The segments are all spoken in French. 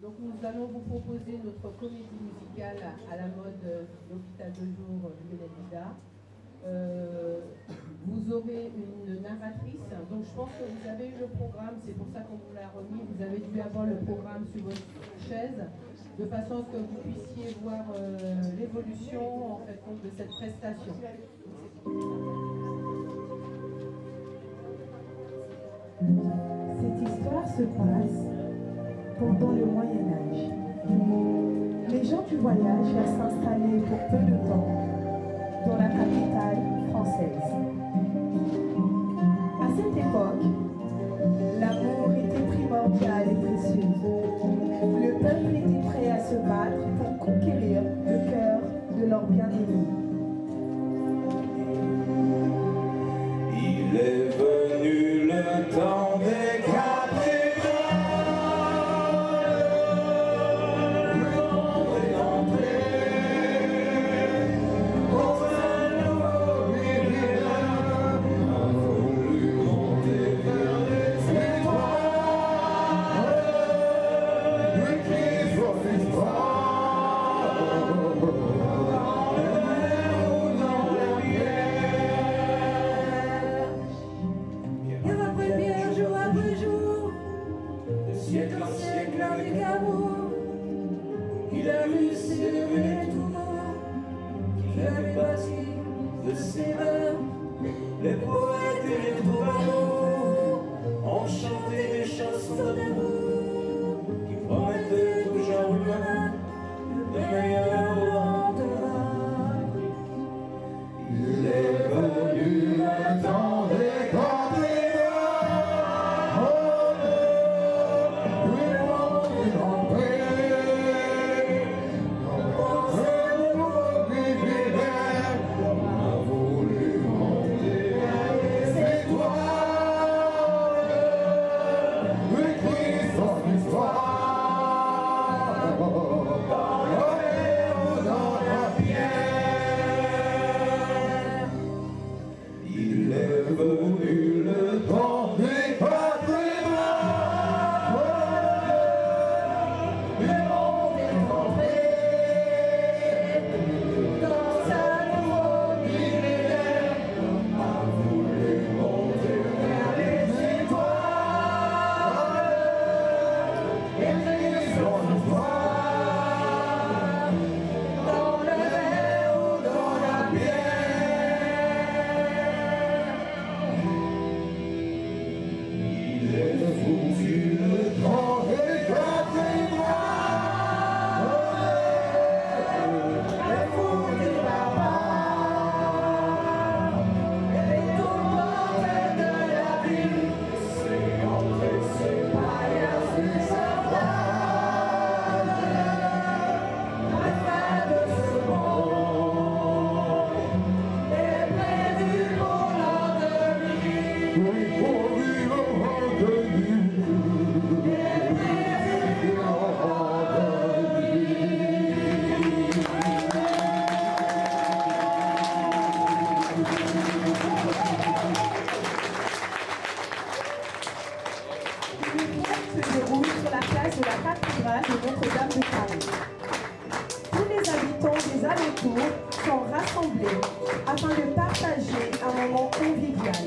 Donc nous allons vous proposer notre comédie musicale à la mode de l'hôpital de jour Lionel-Vida. Vous aurez une narratrice, donc je pense que vous avez eu le programme, c'est pour ça qu'on vous l'a remis. Vous avez dû avoir le programme sur votre chaise, de façon à ce que vous puissiez voir l'évolution en fait, de cette prestation. Cette histoire se passe pendant le Moyen-Âge. Les gens du voyage viennent s'installer pour peu de temps dans la capitale française. À cette époque, l'amour était primordial et précieux. Le peuple était prêt à se battre pour conquérir le cœur de leur bien-aimé. Il est venu le temps des cathédrales, le monde est entré dans un nouveau millénaire, a voulu monter vers les étoiles, écrire son histoire. Siècle en siècle avec amour, il a vu s'élever les tours qu'il avait bâtis de ses mains. Les poètes et les troubadours ont chanté des chansons d'amour qui promettaient toujours le meilleur lendemain. Il est venu le temps des cathédrales. Il est venu le temps des cathédrales, le monde est entré dans un nouveau millénaire, a voulu monter vers les étoiles, écrire son histoire dans le verre ou dans la bière. Il est foutu le temps des cathédrales, les fous des barbares, les tourments de la ville, c'est entré, c'est païens, c'est savanes, la fin de ce monde est prévue pour l'an 2000. Se déroule sur la place de la cathédrale de Notre-Dame de Paris. Tous les habitants des alentours sont rassemblés afin de partager un moment convivial.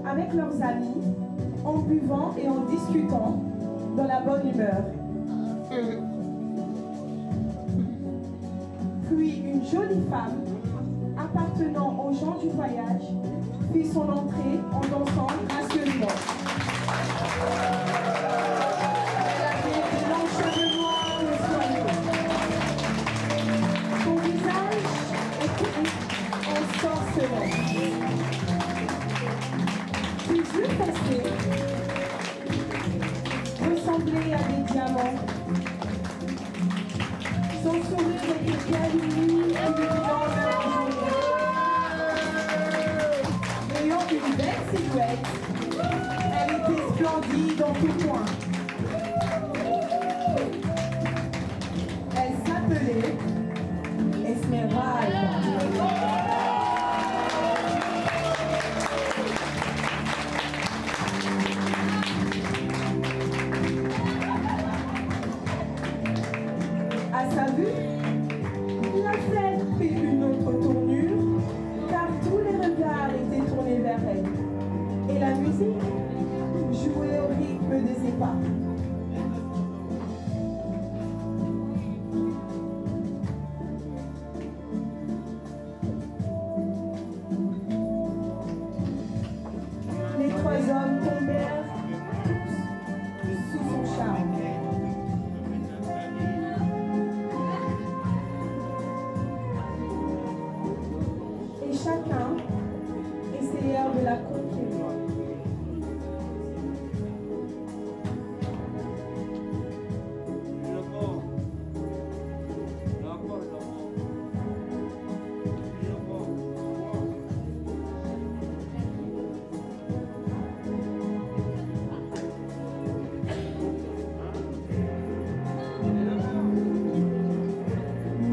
avec leurs amis, en buvant et en discutant dans la bonne humeur. Puis une jolie femme appartenant aux gens du voyage fit son entrée en dansant gracieusement. Elle avait de longs cheveux noirs et soyeux. Son visage était ensorcelant. Ses yeux foncés ressemblaient à des diamants. Son sourire était bien uni et luminant de la journée. Ayant une belle silhouette, elle était splendide en tout point. Elle s'appelait Esmeralda. À sa vue, la fête prit une autre tournure, car tous les regards étaient tournés vers elle, et la musique jouait au rythme de ses pas. Les trois hommes tombèrent tous sous son charme. Chacun essayèrent de la conquérir.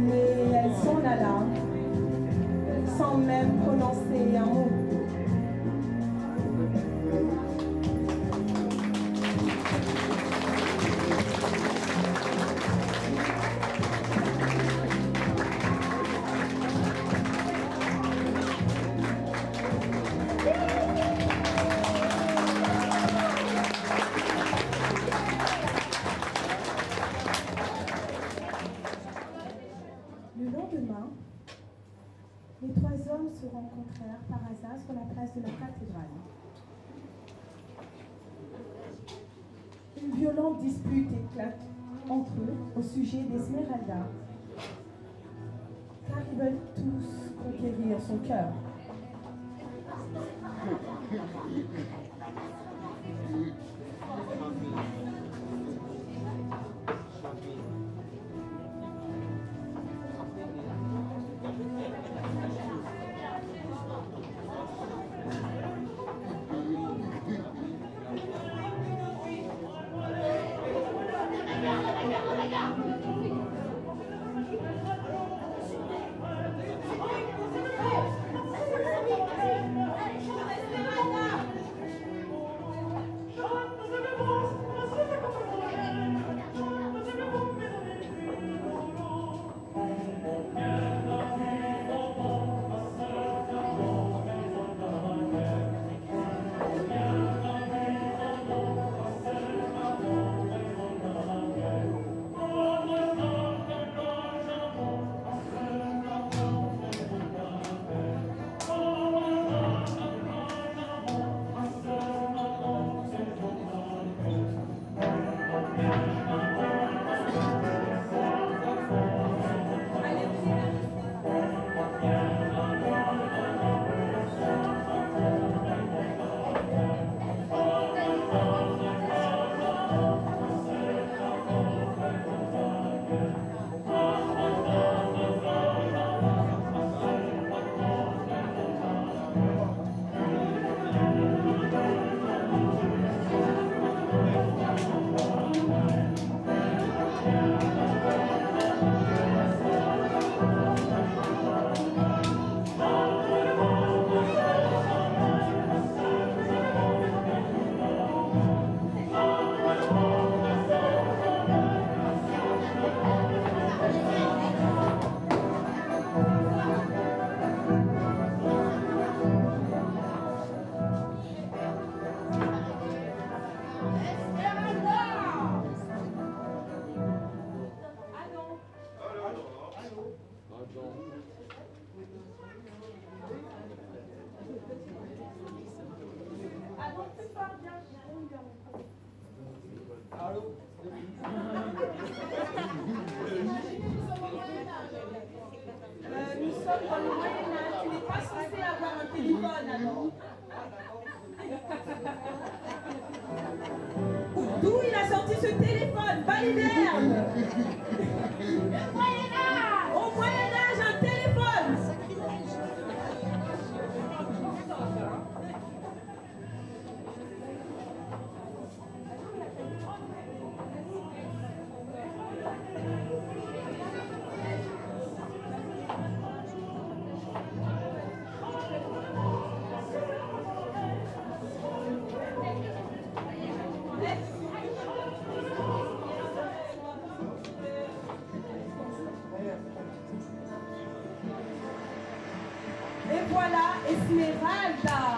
Mais elle s'en alla sans même prononcer un mot. Le lendemain, les trois hommes se rencontrèrent par hasard sur la place de la cathédrale. Une violente dispute éclate entre eux au sujet d'Esmeralda, car ils veulent tous conquérir son cœur. D'où il a sorti ce téléphone, baliverne. Au Moyen-Âge, un téléphone. Et voilà Esmeralda.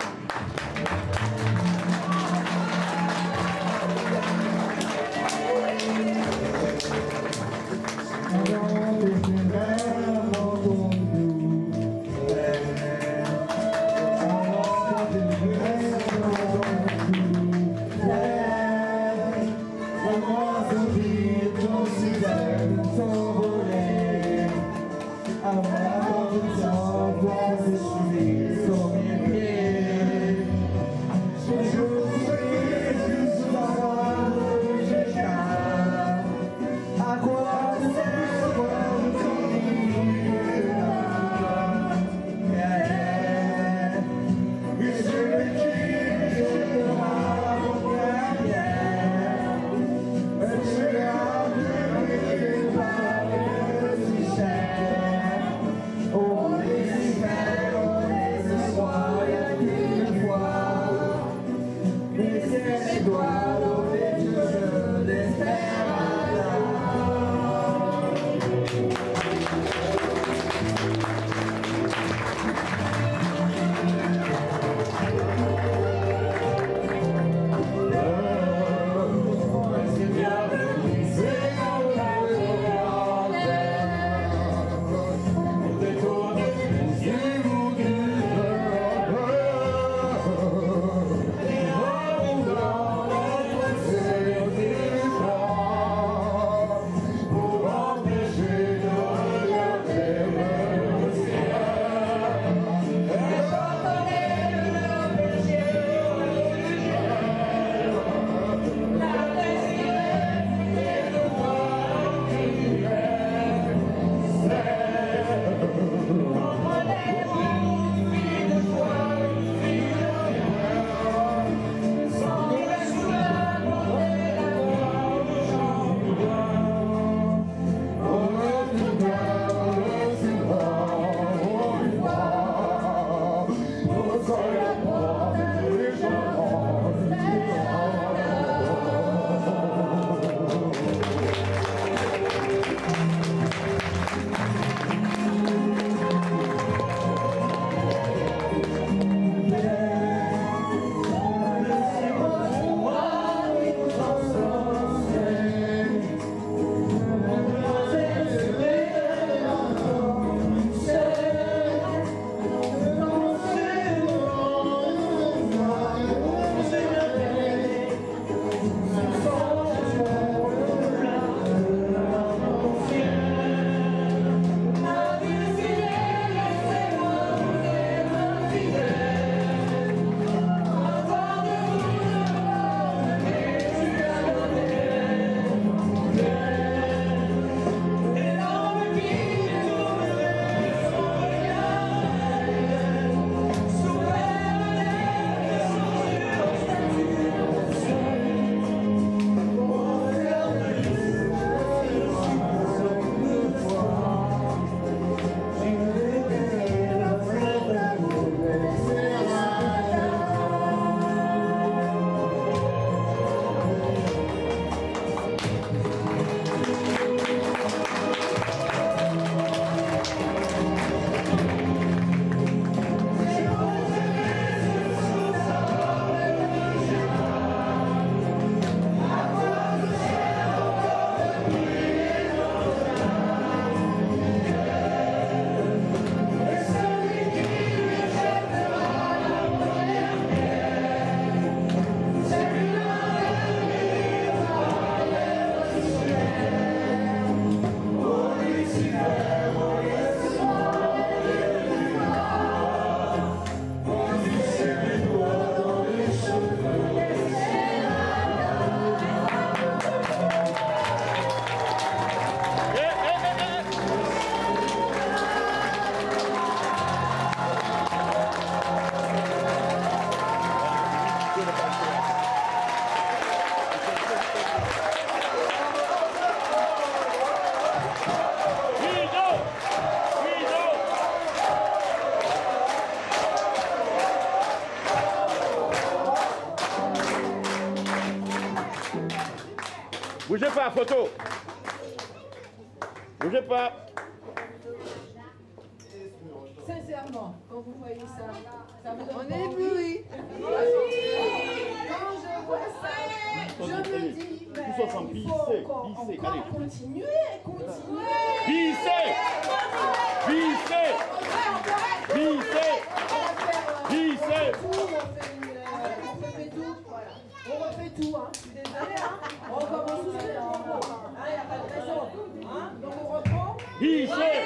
Bougez pas, photo. Bougez pas. Sincèrement, quand vous voyez ça, ça me donne On est éblouis. Quand je vois ça, je me dis, mais il faut encore continuer. Vissez. Vissez. Vissez. Vissez. On refait tout, hein. Je suis désolée, hein. On recommence tout seul. Il n'y a pas de raison. Hein. Donc on reprend. Vissez.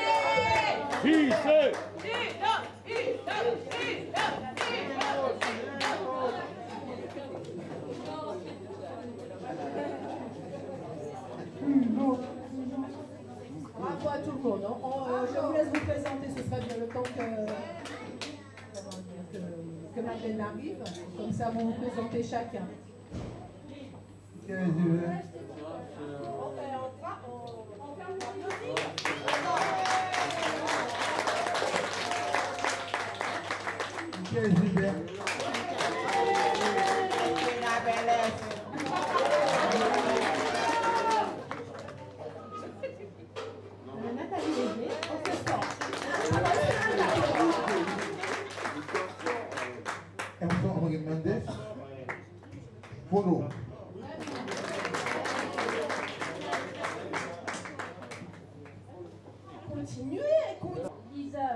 Vissez. Bravo à tout le monde. Je vous laisse vous présenter, ce sera bien le temps que Madeleine arrive. Comme ça, vous vous présentez chacun. Photo. Continuez. Lisa.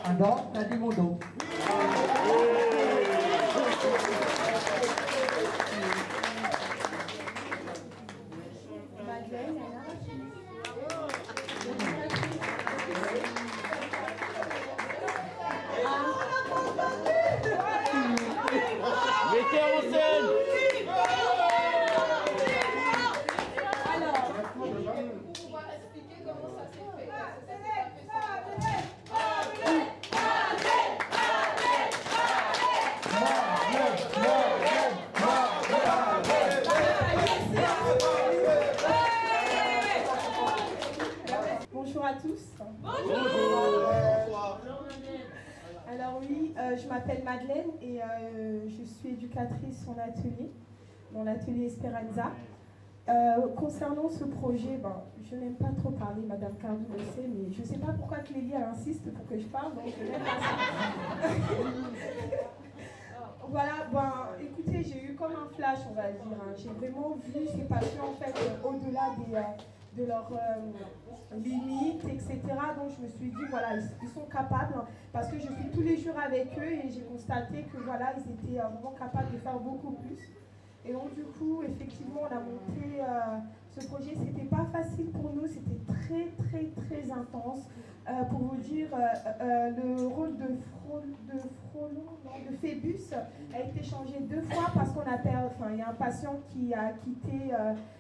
Andor, tadi modo. Mettez en scène. Alors, on va expliquer comment ça s'est fait. Bonjour à tous. Alors oui, je m'appelle Madeleine et je suis éducatrice en atelier, dans l'atelier Esperanza. Concernant ce projet, je n'aime pas trop parler, Madame Cardou le sait, mais je ne sais pas pourquoi Clélie elle insiste pour que je parle, donc je n'aime pas ça. Voilà, écoutez, j'ai eu comme un flash, on va dire. Hein. J'ai vraiment vu ces patients, en fait, au-delà de leurs limites, etc. Donc je me suis dit, voilà, ils sont capables, hein, parce que je suis tous les jours avec eux et j'ai constaté que, voilà, ils étaient vraiment capables de faire beaucoup plus. Et donc du coup, effectivement, on a monté ce projet. C'était pas facile pour nous, c'était très très très intense. Pour vous dire, le rôle de Phébus a été changé 2 fois parce qu'on a il y a un patient qui a quitté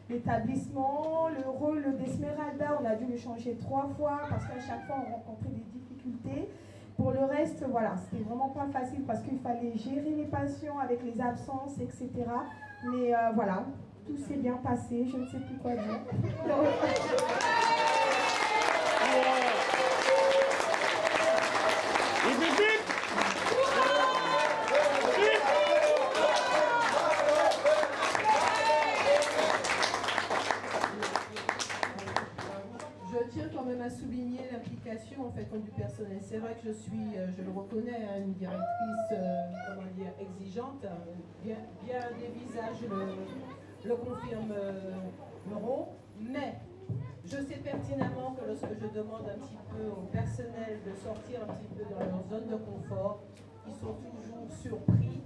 l'établissement. Le rôle d'Esmeralda, on a dû le changer 3 fois parce qu'à chaque fois on rencontrait des difficultés. Pour le reste, voilà, c'était vraiment pas facile parce qu'il fallait gérer les patients avec les absences, etc. Mais voilà, tout s'est bien passé, je ne sais plus quoi dire. Je tiens quand même à souligner l'implication en fait du personnel. C'est vrai que je suis, je le reconnais, hein, une directrice comment dire, exigeante. Bien des visages le confirmeront, mais je sais pertinemment que lorsque je demande un petit peu au personnel de sortir un petit peu dans leur zone de confort, ils sont toujours surpris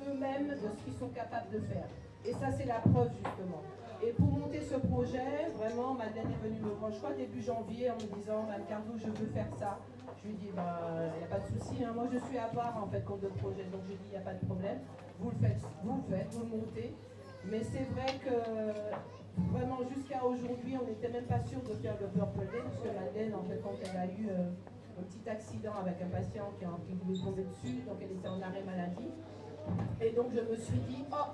eux-mêmes de ce qu'ils sont capables de faire. Et ça, c'est la preuve justement. Et pour monter ce projet, vraiment, Madeleine est venue me voir, je crois, début janvier, en me disant, Mme Cardou, je veux faire ça. Je lui dis, il n'y a pas de souci, hein. Moi je suis à part en fait contre le projet, donc je dis, il n'y a pas de problème. Vous le faites, vous le montez. Mais c'est vrai que vraiment jusqu'à aujourd'hui, on n'était même pas sûr de faire le Purple Day, parce que Madeleine, en fait, quand elle a eu un petit accident avec un patient qui voulait tomber dessus, donc elle était en arrêt maladie. Et donc je me suis dit, oh,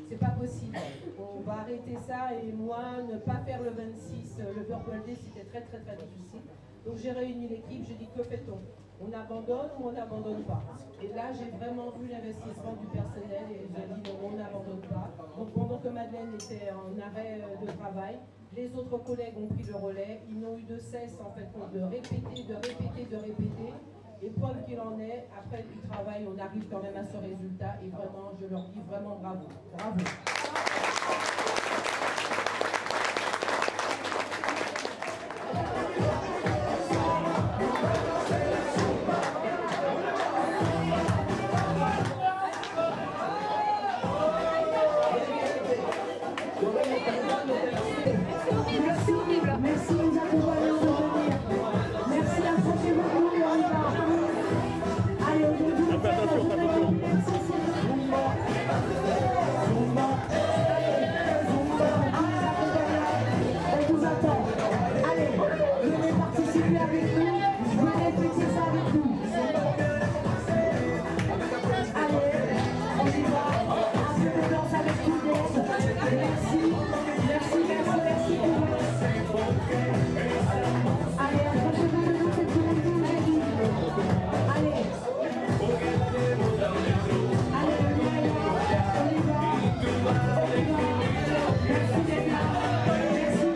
c'est pas possible, on va arrêter ça et moi, ne pas faire le 26, le Purple Day, c'était très très très difficile. Donc j'ai réuni l'équipe, j'ai dit, que fait-on? On abandonne ou on n'abandonne pas? Et là, j'ai vraiment vu l'investissement du personnel et j'ai dit, non, on n'abandonne pas. Donc pendant que Madeleine était en arrêt de travail, les autres collègues ont pris le relais, ils n'ont eu de cesse en fait de répéter, de répéter, de répéter. Et preuve qu'il en est, après du travail, on arrive quand même à ce résultat. Et vraiment, je leur dis vraiment bravo. Bravo. Merci, nous accompagnons de venir. Merci, approchez-vous, et on y va. Allez, aujourd'hui, on vous attend. Allez, venez participer avec nous, venez fêter ça avec nous. Allez, on y va. Un peu de danse avec tout le monde. Merci, merci, merci, merci. Allez, approchez-vous de nous, c'est pour vous, j'ai dit. Allez. Allez, on y va. Merci d'être là. Merci.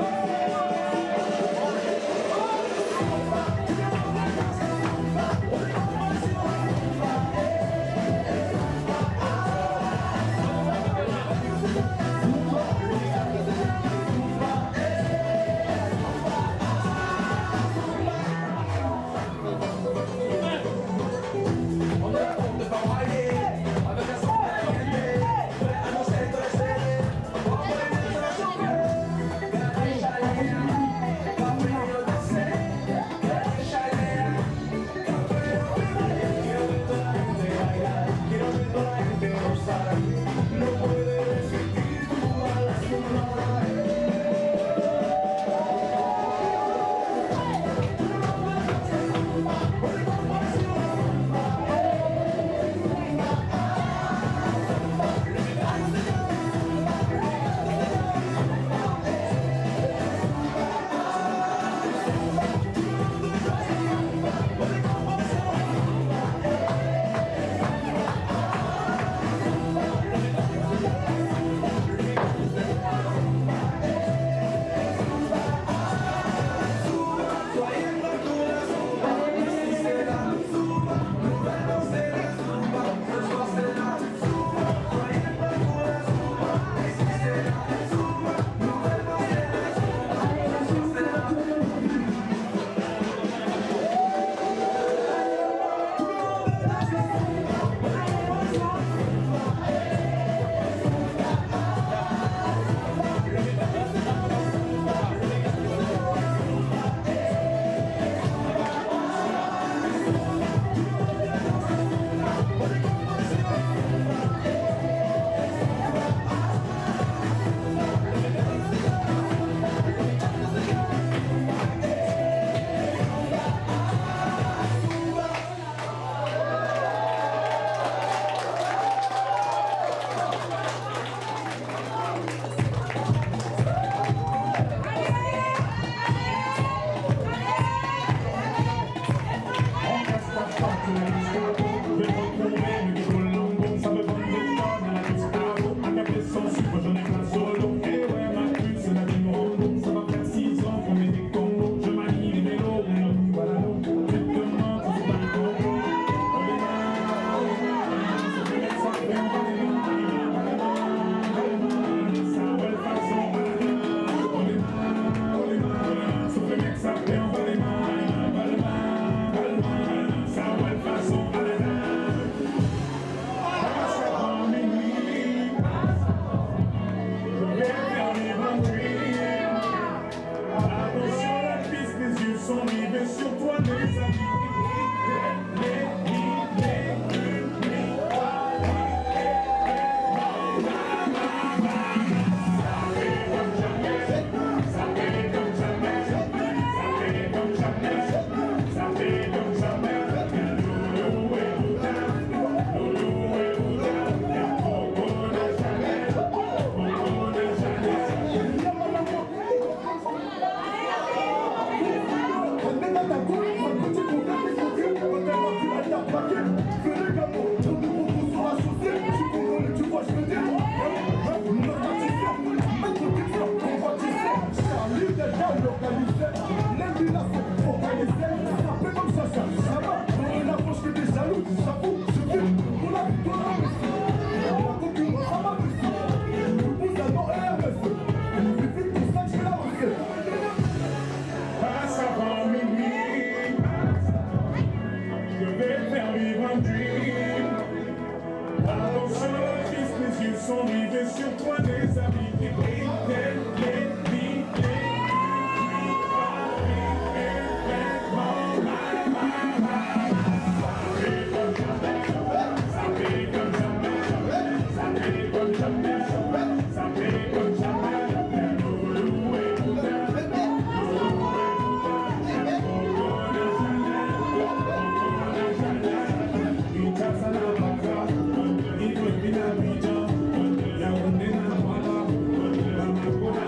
sont rivés sur toi, des amis qui brillent, la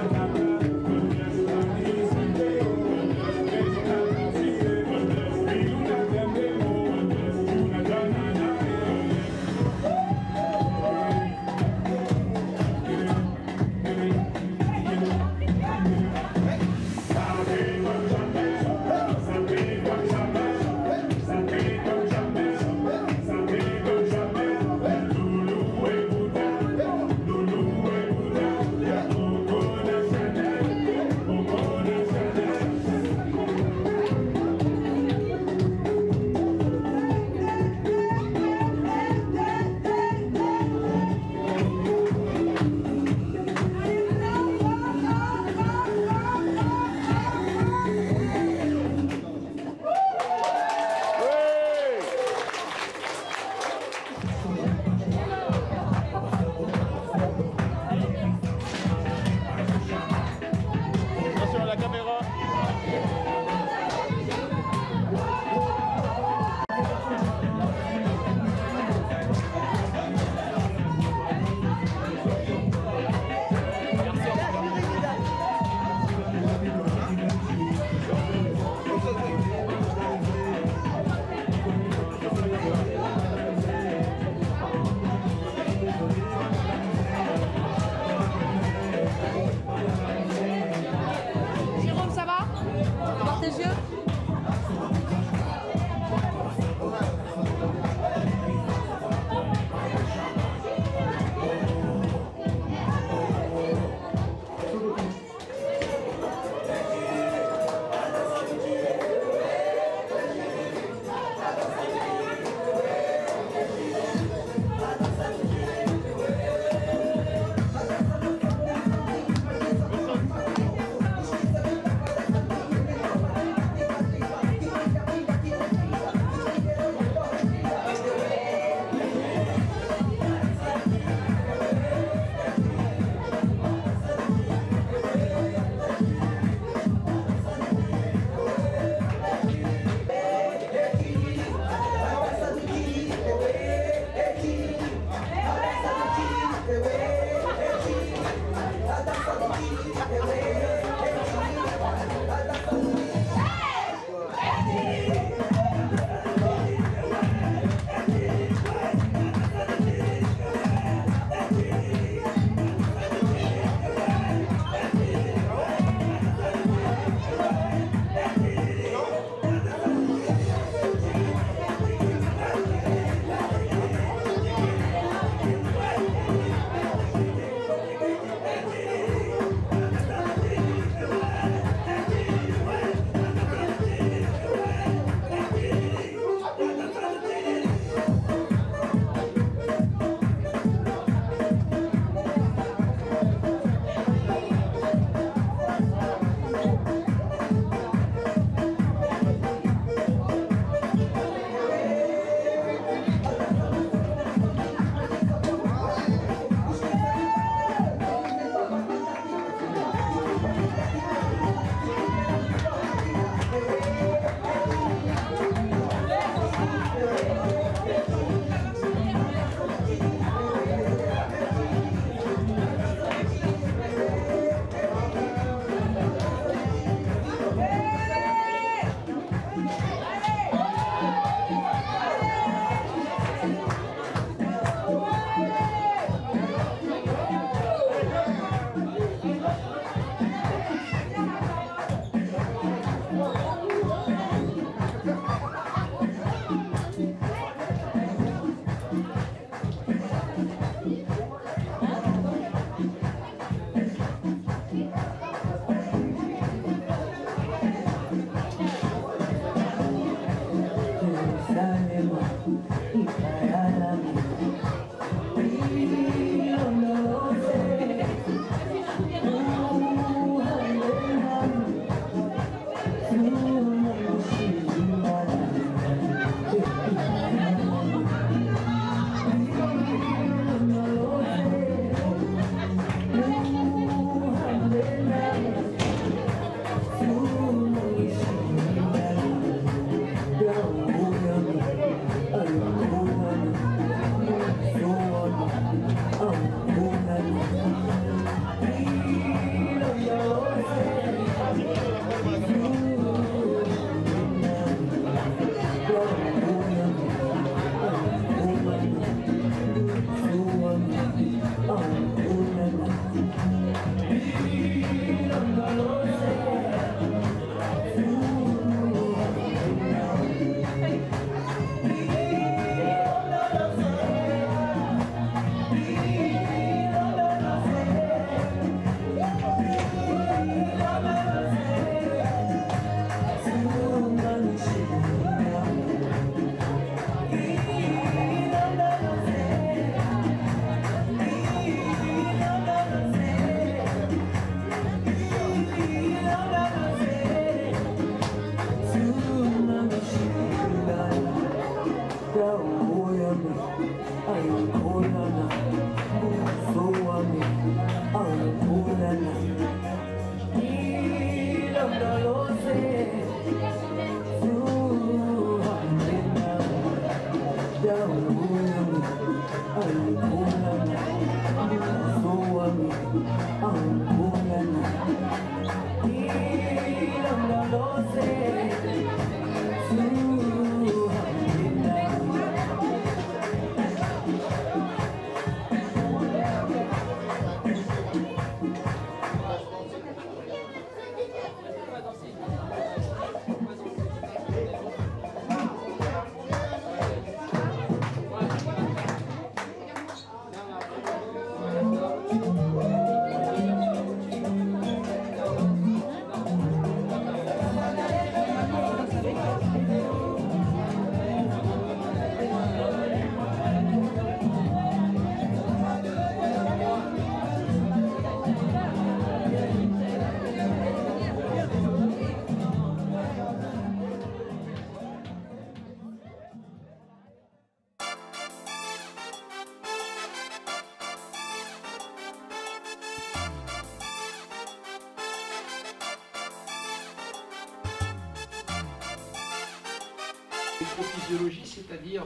L'électrophysiologie, c'est-à-dire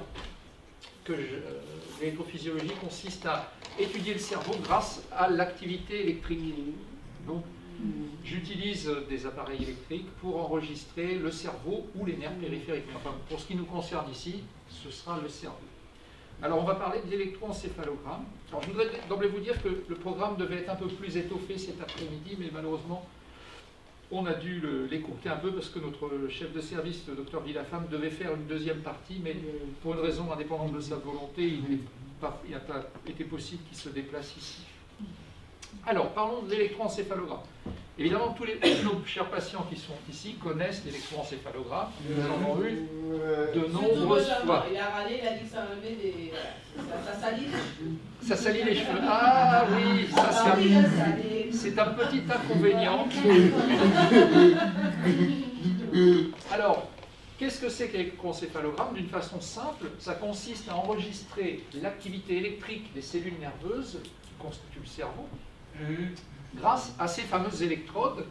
que l'électrophysiologie consiste à étudier le cerveau grâce à l'activité électrique. Donc, j'utilise des appareils électriques pour enregistrer le cerveau ou les nerfs périphériques. Enfin, pour ce qui nous concerne ici, ce sera le cerveau. Alors, on va parler de l'électroencéphalogramme. Alors, je voudrais d'emblée vous dire que le programme devait être un peu plus étoffé cet après-midi, mais malheureusement, on a dû l'écourter un peu parce que notre chef de service, le docteur Villafame, devait faire une deuxième partie, mais pour une raison indépendante de sa volonté, il n'a pas été possible qu'il se déplace ici. Alors, parlons de l'électroencéphalogramme. Évidemment, tous nos chers patients qui sont ici connaissent l'électroencéphalogramme. Nous en avons eu de nombreuses fois. Il a râlé, il a dit que ça enlevait des... Ça salit. Ça salit les cheveux. Ah oui, ça c'est un petit inconvénient. Alors, qu'est-ce que c'est que l'électroencéphalogramme? D'une façon simple, ça consiste à enregistrer l'activité électrique des cellules nerveuses qui constituent le cerveau grâce à ces fameuses électrodes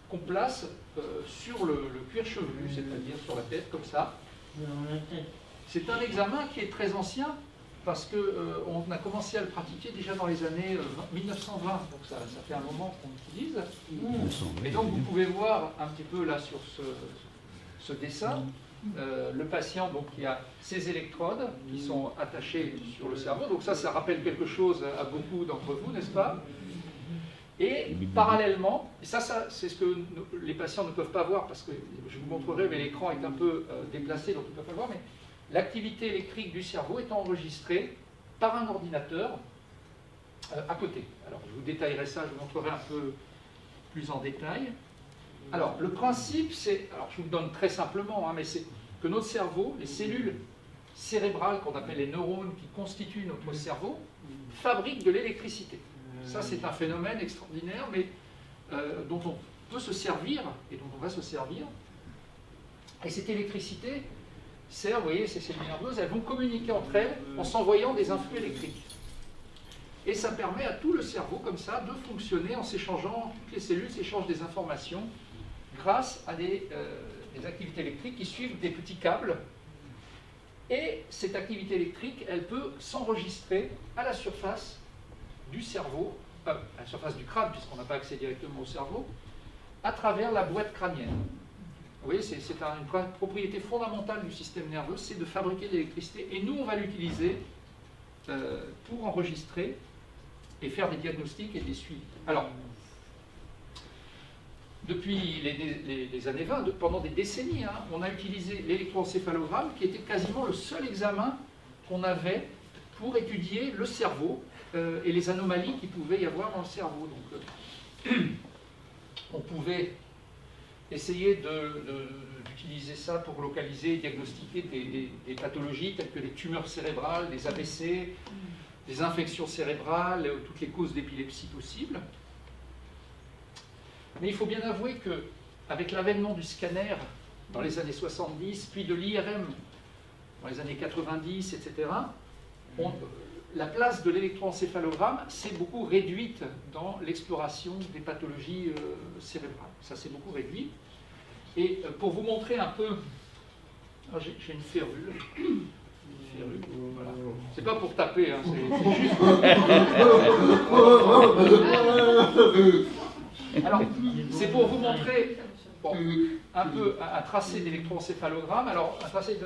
qu'on place sur le cuir chevelu, c'est-à-dire sur la tête, comme ça. C'est un examen qui est très ancien, parce qu'on a commencé à le pratiquer déjà dans les années 1920, donc ça fait un moment qu'on l'utilise. Et donc vous pouvez voir un petit peu là sur ce dessin, le patient donc, qui a ces électrodes qui sont attachées sur le cerveau, donc ça rappelle quelque chose à beaucoup d'entre vous, n'est-ce pas? Et parallèlement, et ça c'est ce que les patients ne peuvent pas voir, parce que je vous montrerai, mais l'écran est un peu déplacé, donc ils ne peuvent pas voir, mais l'activité électrique du cerveau est enregistrée par un ordinateur à côté. Alors je vous détaillerai ça, je vous montrerai un peu plus en détail. Alors le principe c'est, alors je vous le donne très simplement, hein, mais c'est que notre cerveau, les cellules cérébrales qu'on appelle les neurones qui constituent notre cerveau, fabriquent de l'électricité. Ça c'est un phénomène extraordinaire, mais dont on peut se servir et dont on va se servir. Et cette électricité sert, vous voyez, ces cellules nerveuses, elles vont communiquer entre elles en s'envoyant des influx électriques. Et ça permet à tout le cerveau, comme ça, de fonctionner en s'échangeant, toutes les cellules s'échangent des informations grâce à des activités électriques qui suivent des petits câbles. Et cette activité électrique, elle peut s'enregistrer à la surface du cerveau, à la surface du crâne, puisqu'on n'a pas accès directement au cerveau, à travers la boîte crânienne. Vous voyez, c'est une propriété fondamentale du système nerveux, c'est de fabriquer de l'électricité, et nous, on va l'utiliser pour enregistrer et faire des diagnostics et des suivis. Alors, depuis les années 20, pendant des décennies, hein, on a utilisé l'électroencéphalogramme, qui était quasiment le seul examen qu'on avait pour étudier le cerveau et les anomalies qu'il pouvait y avoir dans le cerveau. Donc, on pouvait essayer d'utiliser ça pour localiser et diagnostiquer des pathologies telles que les tumeurs cérébrales, des AVC, des infections cérébrales, toutes les causes d'épilepsie possibles. Mais il faut bien avouer qu'avec l'avènement du scanner dans les années 70, puis de l'IRM dans les années 90, etc., la place de l'électroencéphalogramme s'est beaucoup réduite dans l'exploration des pathologies cérébrales. Ça s'est beaucoup réduit. Et pour vous montrer un peu, j'ai une férule. Voilà. C'est pas pour taper, hein, c'est juste. Alors, c'est pour vous montrer un peu un tracé d'électroencéphalogramme. Alors, un tracé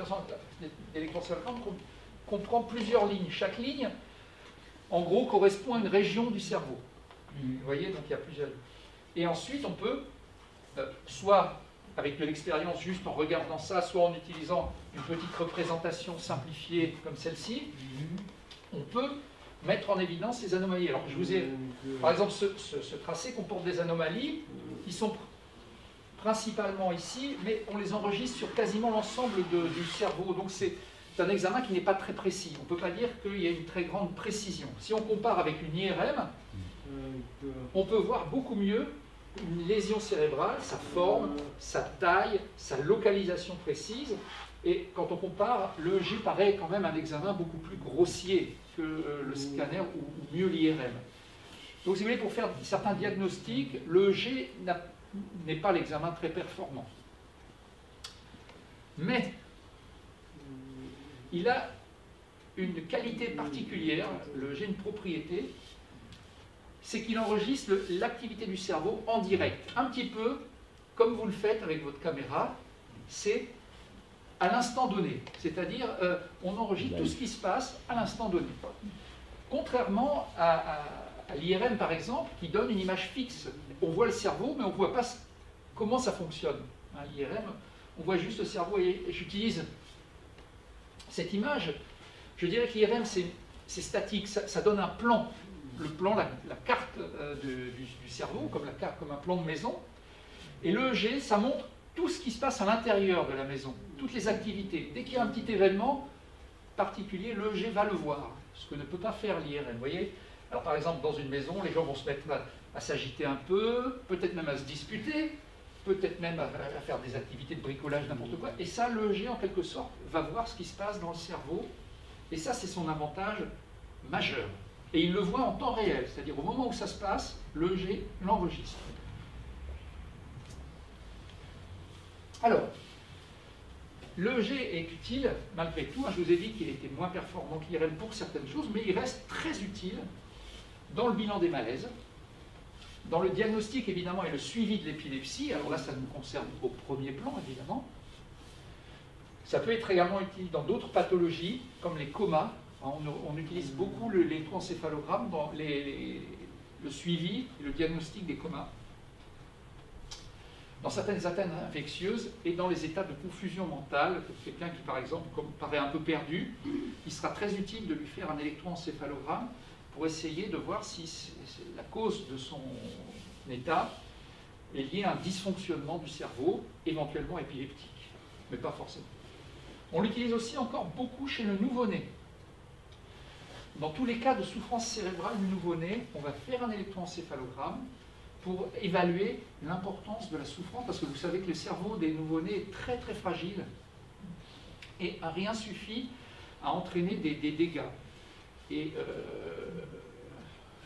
d'électroencéphalogramme comprend plusieurs lignes. Chaque ligne, en gros, correspond à une région du cerveau. Vous voyez, donc il y a plusieurs lignes. Et ensuite, on peut, soit avec de l'expérience, juste en regardant ça, soit en utilisant une petite représentation simplifiée comme celle-ci, on peut mettre en évidence ces anomalies. Alors, je vous ai, par exemple, ce tracé comporte des anomalies qui sont principalement ici, mais on les enregistre sur quasiment l'ensemble du cerveau. Donc, c'est un examen qui n'est pas très précis. On ne peut pas dire qu'il y a une très grande précision. Si on compare avec une IRM, on peut voir beaucoup mieux une lésion cérébrale, sa forme, sa taille, sa localisation précise. Et quand on compare, l'EEG paraît quand même un examen beaucoup plus grossier que le scanner ou mieux l'IRM. Donc si vous voulez, pour faire certains diagnostics, l'EEG n'est pas l'examen très performant. Mais il a une qualité particulière, l'EEG a une propriété, c'est qu'il enregistre l'activité du cerveau en direct. Un petit peu comme vous le faites avec votre caméra, c'est à l'instant donné. C'est-à-dire, on enregistre tout ce qui se passe à l'instant donné. Contrairement à l'IRM, par exemple, qui donne une image fixe. On voit le cerveau, mais on ne voit pas comment ça fonctionne. L'IRM, on voit juste le cerveau. Et j'utilise cette image. Je dirais que l'IRM, c'est statique. Ça donne un plan. Le plan, la carte du cerveau, comme un plan de maison. Et l'EEG, ça montre tout ce qui se passe à l'intérieur de la maison, toutes les activités. Dès qu'il y a un petit événement particulier, l'EEG va le voir, ce que ne peut pas faire l'IRM. Vous voyez? Alors par exemple, dans une maison, les gens vont se mettre à s'agiter un peu, peut-être même à se disputer, peut-être même à faire des activités de bricolage, n'importe quoi. Et ça, l'EEG, en quelque sorte, va voir ce qui se passe dans le cerveau. Et ça, c'est son avantage majeur. Et il le voit en temps réel, c'est-à-dire au moment où ça se passe, l'EEG l'enregistre. Alors, l'EEG est utile malgré tout. Je vous ai dit qu'il était moins performant que l'IRM pour certaines choses, mais il reste très utile dans le bilan des malaises, dans le diagnostic évidemment et le suivi de l'épilepsie. Alors là, ça nous concerne au premier plan évidemment. Ça peut être également utile dans d'autres pathologies, comme les comas. On utilise beaucoup l'électroencéphalogramme dans le suivi et le diagnostic des comas. Dans certaines atteintes infectieuses et dans les états de confusion mentale, quelqu'un qui, par exemple, paraît un peu perdu, il sera très utile de lui faire un électroencéphalogramme pour essayer de voir si la cause de son état est liée à un dysfonctionnement du cerveau, éventuellement épileptique, mais pas forcément. On l'utilise aussi encore beaucoup chez le nouveau-né. Dans tous les cas de souffrance cérébrale du nouveau-né, on va faire un électroencéphalogramme pour évaluer l'importance de la souffrance, parce que vous savez que le cerveau des nouveau-nés est très très fragile et rien suffit à entraîner des dégâts. Et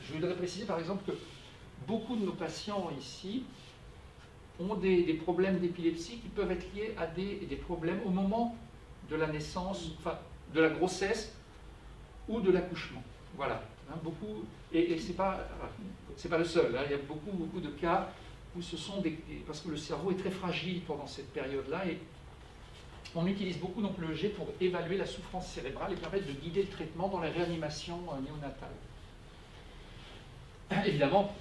je voudrais préciser par exemple que beaucoup de nos patients ici ont des problèmes d'épilepsie qui peuvent être liés à des problèmes au moment de la naissance, enfin de la grossesse ou de l'accouchement. Voilà, beaucoup, et c'est pas le seul, il y a beaucoup de cas où ce sont parce que le cerveau est très fragile pendant cette période-là, et on utilise beaucoup donc l'EEG pour évaluer la souffrance cérébrale et permettre de guider le traitement dans la réanimation néonatale. Évidemment,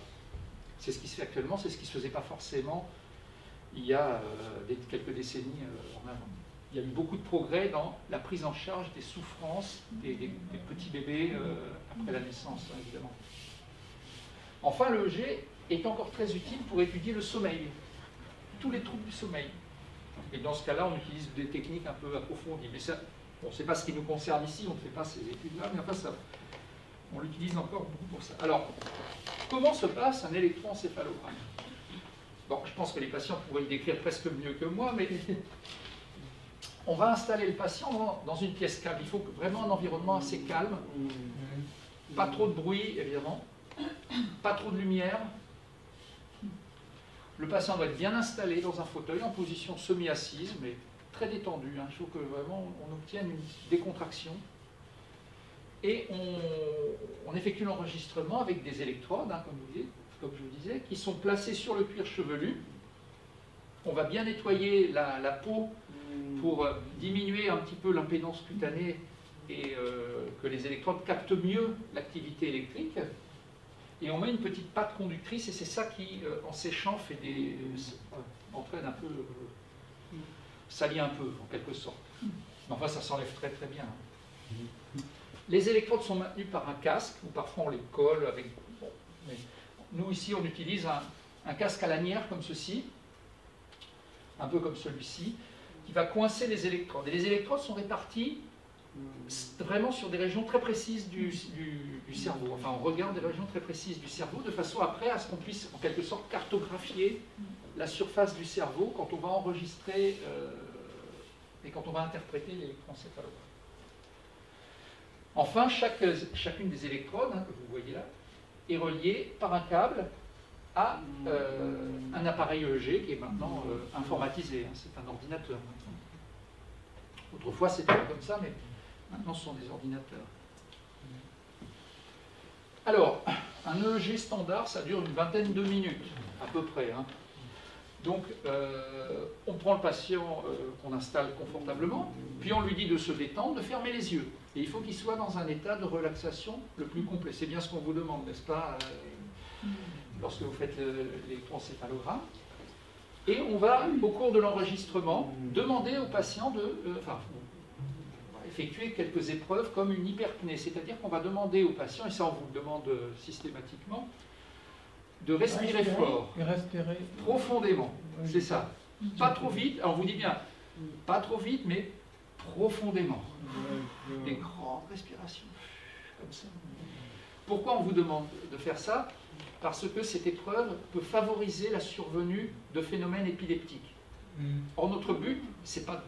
c'est ce qui se fait actuellement, c'est ce qui ne se faisait pas forcément il y a quelques décennies en avant. Il y a eu beaucoup de progrès dans la prise en charge des souffrances des petits bébés après la naissance, évidemment. Enfin, l'EEG est encore très utile pour étudier le sommeil, tous les troubles du sommeil. Et dans ce cas-là, on utilise des techniques un peu approfondies. Mais ça, bon, c'est pas ce qui nous concerne ici, on ne fait pas ces études-là, mais enfin, ça, on l'utilise encore beaucoup pour ça. Alors, comment se passe un électroencéphalogramme? Bon, je pense que les patients pourraient le décrire presque mieux que moi, mais on va installer le patient dans une pièce calme. Il faut vraiment un environnement assez calme. Pas trop de bruit, évidemment. Pas trop de lumière. Le patient doit être bien installé dans un fauteuil, en position semi-assise, mais très détendu. Hein. Il faut que vraiment on obtienne une décontraction. Et on effectue l'enregistrement avec des électrodes, hein, comme je vous disais, qui sont placées sur le cuir chevelu. On va bien nettoyer la peau pour diminuer un petit peu l'impédance cutanée et que les électrodes captent mieux l'activité électrique. Et on met une petite pâte conductrice et c'est ça qui, en séchant, entraîne un peu, salit un peu, en quelque sorte. Mais enfin, ça s'enlève très très bien. Les électrodes sont maintenues par un casque, ou parfois on les colle avec... Bon, mais nous, ici, on utilise un casque à lanière comme ceci, un peu comme celui-ci, qui va coincer les électrodes. Et les électrodes sont réparties vraiment sur des régions très précises du cerveau. Enfin, on regarde des régions très précises du cerveau, de façon après à ce qu'on puisse, en quelque sorte, cartographier la surface du cerveau quand on va enregistrer et quand on va interpréter l'électroencéphalogramme. Enfin, chacune des électrodes, hein, que vous voyez là, est reliée par un câble à un appareil EEG qui est maintenant informatisé. Hein, c'est un ordinateur maintenant. Autrefois, c'était comme ça, mais maintenant, ce sont des ordinateurs. Alors, un EEG standard, ça dure une vingtaine de minutes, à peu près. Hein. Donc, on prend le patient qu'on installe confortablement, puis on lui dit de se détendre, de fermer les yeux. Et il faut qu'il soit dans un état de relaxation le plus complet. C'est bien ce qu'on vous demande, n'est-ce pas, lorsque vous faites l'électroencéphalogramme. Et on va, au cours de l'enregistrement, demander au patient effectuer quelques épreuves comme une hyperpnée. C'est-à-dire qu'on va demander au patient, et ça on vous le demande systématiquement, de respirer fort, profondément. C'est ça. Pas trop vite, alors on vous dit bien, pas trop vite, mais profondément. Des grandes respirations, comme ça. Pourquoi on vous demande de faire ça? Parce que cette épreuve peut favoriser la survenue de phénomènes épileptiques. Or, notre but,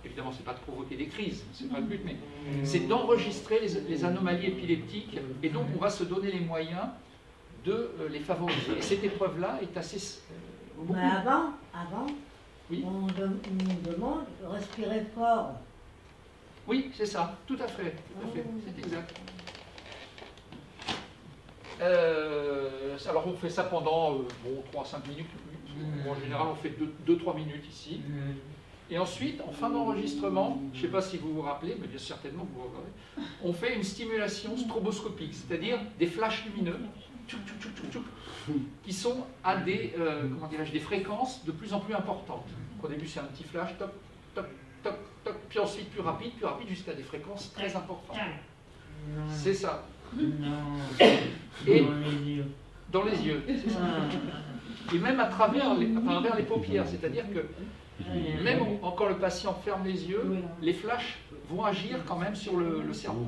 évidemment, c'est pas de provoquer des crises, c'est pas le but, mais c'est d'enregistrer les anomalies épileptiques, et donc on va se donner les moyens de les favoriser. Et cette épreuve-là est assez... Mais avant, oui. on nous demande de respirer fort. Oui, c'est ça, tout à fait, c'est exact. Alors on fait ça pendant 3-5 minutes. En général, on fait 2-3 minutes ici. Et ensuite, en fin d'enregistrement, je ne sais pas si vous vous rappelez, mais bien certainement vous vous rappelez, on fait une stimulation stroboscopique, c'est-à-dire des flashs lumineux qui sont à des fréquences de plus en plus importantes. Au début, c'est un petit flash, toc, toc, toc, toc, puis ensuite plus rapide jusqu'à des fréquences très importantes. C'est ça. Et dans les yeux, c'est ça. Et même à travers les paupières, c'est-à-dire que même quand le patient ferme les yeux, les flashs vont agir quand même sur le cerveau.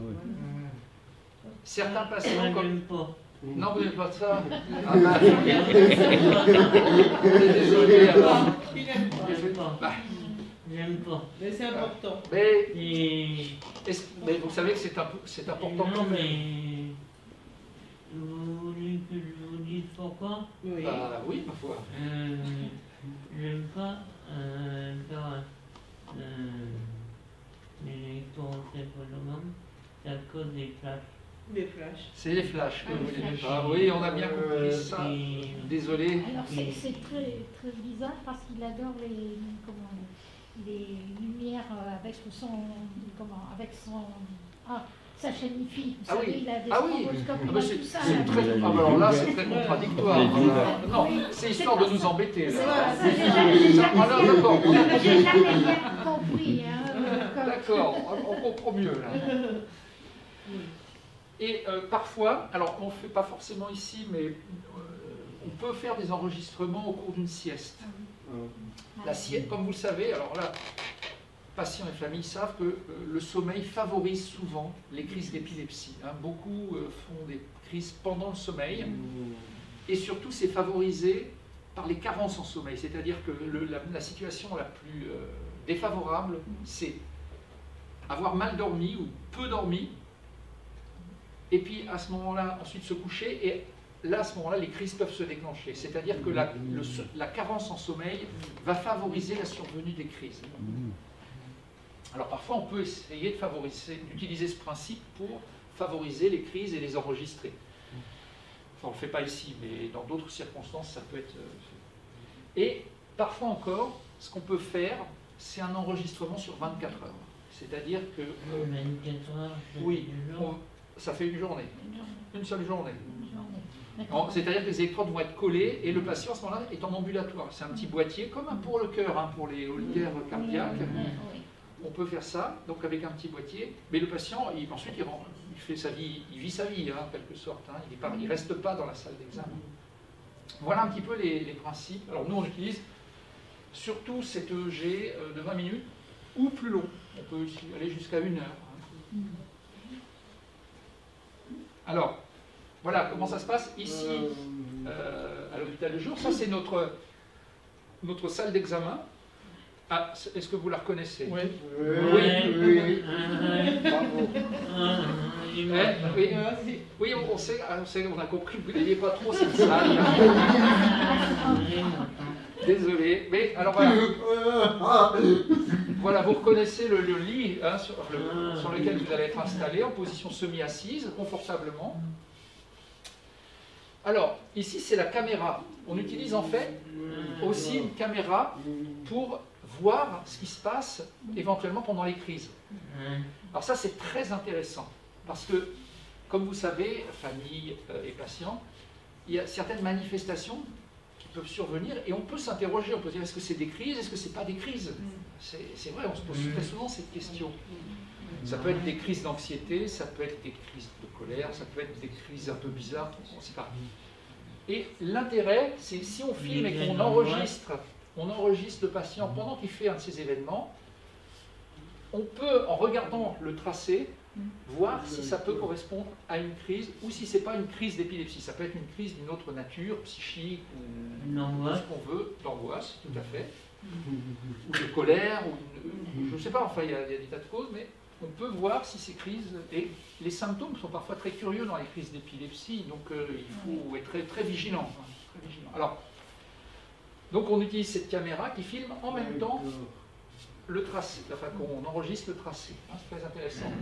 Certains patients comme... Non, vous n'êtes pas de ça. Ah bah... Désolé alors. J'aime pas. Mais c'est important. Mais vous savez que c'est important quand même. Vous voulez que je vous dise pourquoi? Oui. Bah oui, ma foi. J'aime pas faire l'électroencéphalogramme, c'est à cause des flashs. Des flashs. C'est les flashs que vous les voulez flashs. pas. Oui, on a bien compris ça. Désolé. Alors c'est très, très bizarre parce qu'il adore les lumières avec son... sa chaîne IFI, vous savez, il a des stroboscopes, il a tout ça. Alors là, c'est très contradictoire. Non, c'est histoire de nous embêter. Là. J'ai jamais D'accord. bien compris. D'accord, on comprend mieux là. Et parfois, alors on ne fait pas forcément ici, mais on peut faire des enregistrements au cours d'une sieste. La sieste, comme vous le savez, alors là, patients et familles savent que le sommeil favorise souvent les crises d'épilepsie. Hein. Beaucoup font des crises pendant le sommeil, et surtout c'est favorisé par les carences en sommeil, c'est-à-dire que la situation la plus défavorable, c'est avoir mal dormi ou peu dormi, et puis à ce moment-là, ensuite se coucher, et là, à ce moment-là, les crises peuvent se déclencher. C'est-à-dire que la carence en sommeil va favoriser la survenue des crises. Alors parfois, on peut essayer d'utiliser ce principe pour favoriser les crises et les enregistrer. Enfin, on ne le fait pas ici, mais dans d'autres circonstances, ça peut être... Et parfois encore, ce qu'on peut faire, c'est un enregistrement sur 24 heures. C'est-à-dire que... 24 heures, oui, ça fait une journée. Une seule journée. Une journée. C'est-à-dire que les électrodes vont être collées et le patient, à ce moment-là, est en ambulatoire. C'est un petit boîtier, comme pour le cœur, hein, pour les holtères cardiaques. Oui. On peut faire ça, donc avec un petit boîtier, mais le patient, ensuite, il fait sa vie, il vit sa vie, hein, en quelque sorte. Hein, il ne reste pas dans la salle d'examen. Voilà un petit peu les principes. Alors nous, on utilise surtout cet EEG de 20 minutes ou plus long. On peut aller jusqu'à 1 heure. Hein. Alors, voilà comment ça se passe ici, à l'hôpital de jour. Ça, c'est notre salle d'examen. Ah, est-ce que vous la reconnaissez? Oui. Oui, on sait, on a compris que vous n'aimiez pas trop cette salle. Désolé, mais alors voilà. Voilà, vous reconnaissez le lit hein, sur lequel vous allez être installé en position semi-assise, confortablement. Alors, ici c'est la caméra. On utilise en fait aussi une caméra pour voir ce qui se passe éventuellement pendant les crises. Alors ça c'est très intéressant parce que, comme vous savez, famille et patients, il y a certaines manifestations qui peuvent survenir et on peut s'interroger, on peut dire est-ce que c'est des crises, est-ce que c'est pas des crises? C'est vrai, on se pose très souvent cette question. Ça peut être des crises d'anxiété, ça peut être des crises de colère, ça peut être des crises un peu bizarres, on ne sait pas. Et l'intérêt, c'est si on filme et qu'on enregistre le patient pendant qu'il fait un de ces événements, on peut, en regardant le tracé, voir si ça peut correspondre à une crise ou si ce n'est pas une crise d'épilepsie. Ça peut être une crise d'une autre nature, psychique ou ce qu'on veut, d'angoisse, tout à fait, ou de colère, ou je ne sais pas, enfin il y a des tas de causes, mais on peut voir si ces crises, et les symptômes sont parfois très curieux dans les crises d'épilepsie, donc il faut être très, très vigilant. Hein, très vigilant. Alors, donc on utilise cette caméra qui filme en même temps le tracé, enfin qu'on enregistre le tracé. Hein, c'est très intéressant.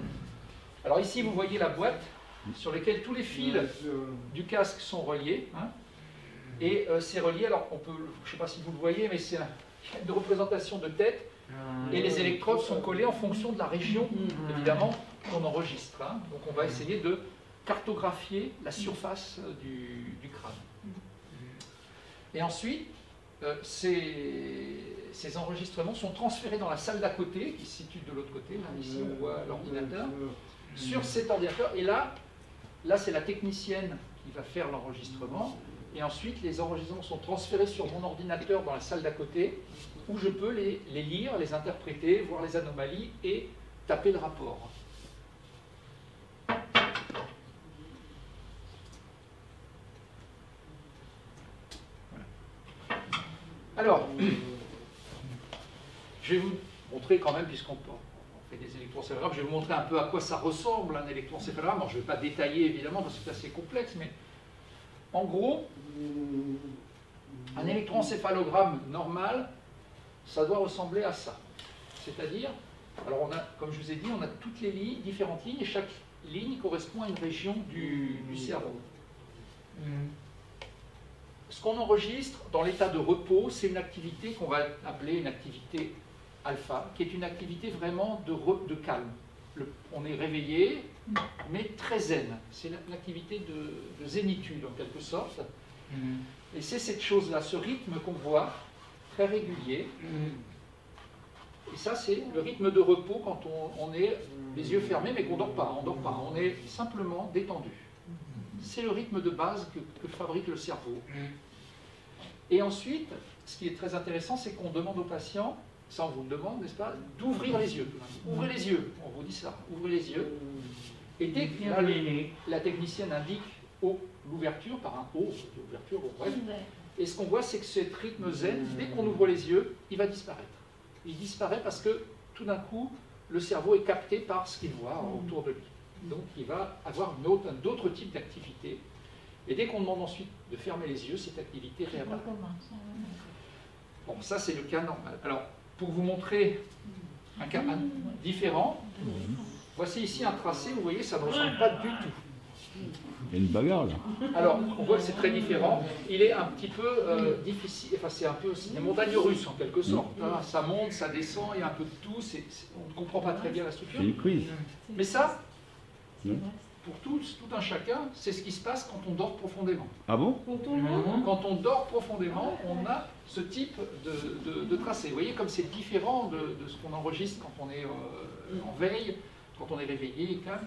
Alors ici vous voyez la boîte sur laquelle tous les fils du casque sont reliés. Hein, et c'est relié, alors on peut, je ne sais pas si vous le voyez, mais c'est une représentation de tête. Et les électrodes sont collées en fonction de la région, évidemment, qu'on enregistre. Hein. Donc on va essayer de cartographier la surface du crâne. Et ensuite, ces enregistrements sont transférés dans la salle d'à côté, qui se situe de l'autre côté. Là, ici, on voit l'ordinateur. Sur cet ordinateur, et là c'est la technicienne qui va faire l'enregistrement. Et ensuite, les enregistrements sont transférés sur mon ordinateur dans la salle d'à côté, où je peux les lire, les interpréter, voir les anomalies et taper le rapport. Voilà. Alors, je vais vous montrer quand même, puisqu'on fait des électroencéphalogrammes, je vais vous montrer un peu à quoi ça ressemble un électroencéphalogramme. Alors, je ne vais pas détailler évidemment parce que c'est assez complexe, mais en gros, un électroencéphalogramme normal, ça doit ressembler à ça. C'est-à-dire, alors on a, comme je vous ai dit, on a toutes les lignes, différentes lignes, et chaque ligne correspond à une région du cerveau. Ce qu'on enregistre dans l'état de repos, c'est une activité qu'on va appeler une activité alpha, qui est une activité vraiment de calme. On est réveillé, mais très zen. C'est l'activité de zénitude, en quelque sorte. Et c'est cette chose-là, ce rythme qu'on voit, très régulier. Et ça, c'est le rythme de repos quand on est les yeux fermés, mais qu'on ne dort pas. On dort pas, on est simplement détendu. C'est le rythme de base que fabrique le cerveau. Et ensuite, ce qui est très intéressant, c'est qu'on demande aux patients, ça on vous le demande, n'est-ce pas, d'ouvrir les yeux. Ouvrez les yeux, on vous dit ça, ouvrez les yeux. Et dès que la technicienne indique l'ouverture, par un O, l'ouverture, bon, bref, et ce qu'on voit, c'est que ce rythme zen, dès qu'on ouvre les yeux, il va disparaître. Il disparaît parce que tout d'un coup, le cerveau est capté par ce qu'il voit autour de lui. Donc il va avoir d'autres types d'activités. Et dès qu'on demande ensuite de fermer les yeux, cette activité réapparaît. Bon, ça c'est le cas normal. Alors, pour vous montrer un cas différent, voici ici un tracé, vous voyez, ça ne ressemble pas du tout. Il y a une bagarre là. Alors, on voit que c'est très différent. Il est un petit peu difficile, enfin c'est un peu des montagnes russes en quelque sorte. Hein, ça monte, ça descend, il y a un peu de tout, on ne comprend pas très bien la structure. C'est une crise. Mais ça, pour tout un chacun, c'est ce qui se passe quand on dort profondément. Ah bon? Quand on dort profondément, on a ce type de tracé. Vous voyez comme c'est différent de ce qu'on enregistre quand on est en veille, quand on est réveillé et calme.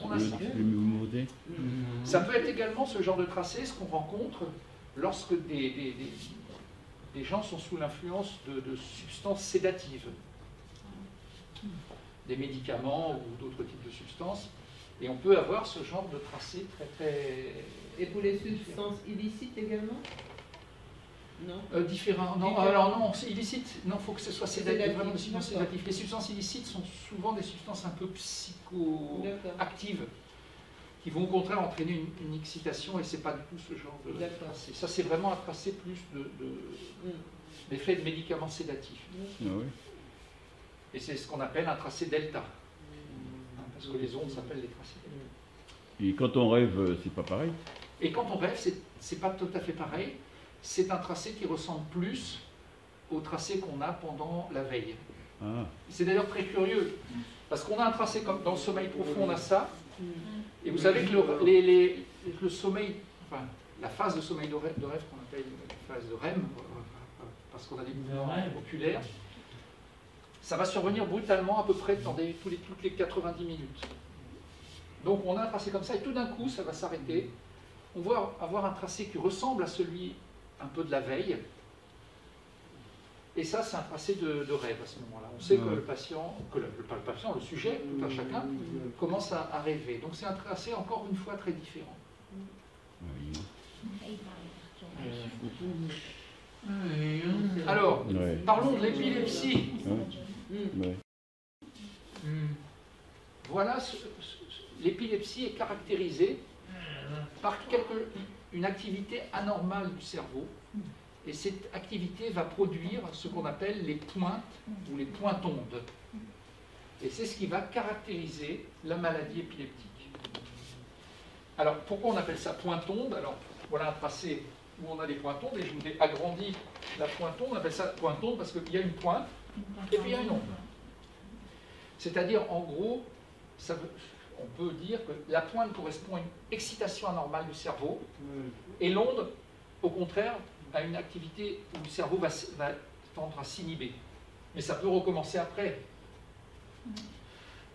On a ça. Ça peut être également ce genre de tracé, ce qu'on rencontre lorsque des gens sont sous l'influence de substances sédatives, des médicaments ou d'autres types de substances. Et on peut avoir ce genre de tracé très très... Et pour les substances illicites également? Non. Différents. Non, alors non, illicite, non, il faut que ce soit sédatif, vraiment des substances sédatives. Les substances illicites sont souvent des substances un peu psychoactives, qui vont au contraire entraîner une excitation, et c'est pas du tout ce genre de tracé. Ça, c'est vraiment un tracé plus d'effet de médicaments sédatifs. Ah oui. Et c'est ce qu'on appelle un tracé delta. Parce que les ondes s'appellent les tracés. Et quand on rêve, c'est pas pareil? Et quand on rêve, c'est pas tout à fait pareil. C'est un tracé qui ressemble plus au tracé qu'on a pendant la veille. Ah. C'est d'ailleurs très curieux, parce qu'on a un tracé comme dans le sommeil profond, on a ça. Et vous savez que le sommeil, enfin, la phase de sommeil de rêve qu'on appelle une phase de REM, parce qu'on a des mouvements oculaires, ça va survenir brutalement à peu près dans toutes les 90 minutes. Donc on a un tracé comme ça et tout d'un coup ça va s'arrêter. On va avoir un tracé qui ressemble à celui un peu de la veille. Et ça c'est un tracé de rêve à ce moment-là. On sait que le patient, le sujet, tout un chacun, commence à rêver. Donc c'est un tracé encore une fois très différent. Alors, parlons de l'épilepsie. Voilà, l'épilepsie est caractérisée par une activité anormale du cerveau, et cette activité va produire ce qu'on appelle les pointes ou les pointondes. Et c'est ce qui va caractériser la maladie épileptique. Alors, pourquoi on appelle ça pointonde? Alors, voilà un tracé où on a des pointondes, et je vous ai agrandi la pointonde, on appelle ça pointonde parce qu'il y a une pointe, et puis il y a une onde. C'est-à-dire, en gros, on peut dire que la pointe correspond à une excitation anormale du cerveau, et l'onde, au contraire, a une activité où le cerveau va tendre à s'inhiber. Mais ça peut recommencer après.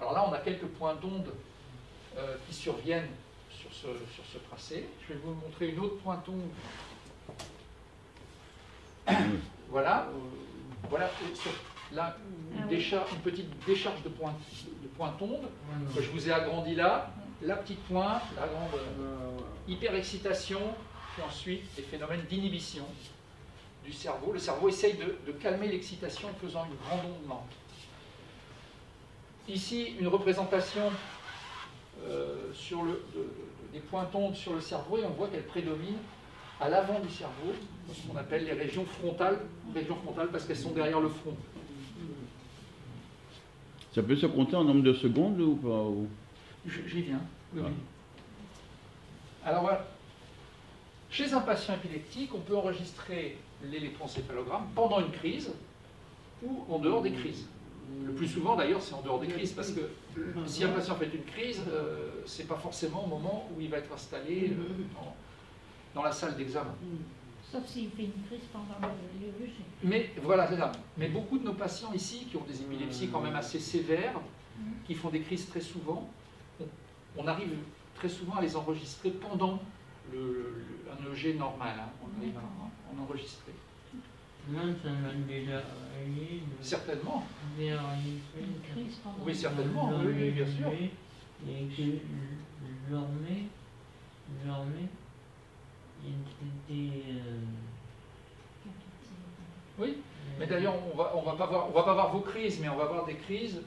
Alors là, on a quelques points d'onde qui surviennent sur ce tracé. Je vais vous montrer une autre pointe d'onde. Voilà. Voilà. Là, une petite décharge de pointe onde que je vous ai agrandi là. La petite pointe, la grande hyperexcitation, puis ensuite des phénomènes d'inhibition du cerveau. Le cerveau essaye de calmer l'excitation en faisant une grande onde lente. Ici, une représentation des pointes ondes sur le cerveau, et on voit qu'elles prédominent à l'avant du cerveau, ce qu'on appelle les régions frontales parce qu'elles sont derrière le front. Ça peut se compter en nombre de secondes ou pas? J'y viens. Oui. Alors voilà. Chez un patient épileptique, on peut enregistrer l'électroencéphalogramme pendant une crise ou en dehors des crises. Le plus souvent d'ailleurs c'est en dehors des crises, parce que si un patient fait une crise, c'est pas forcément au moment où il va être installé dans la salle d'examen. Sauf s'il fait une crise pendant l'EEG. Mais voilà, c'est ça. Mais beaucoup de nos patients ici, qui ont des épilepsies quand même assez sévères, qui font des crises très souvent, on arrive très souvent à les enregistrer pendant un EEG normal. Hein. On arrive à en enregistrer. Moi, ça m'a déjà arrivé. Certainement. Une crise pendant Oui, certainement. Oui, bien sûr. Et que je dormais, oui, mais d'ailleurs, on va pas voir vos crises, mais on va voir des crises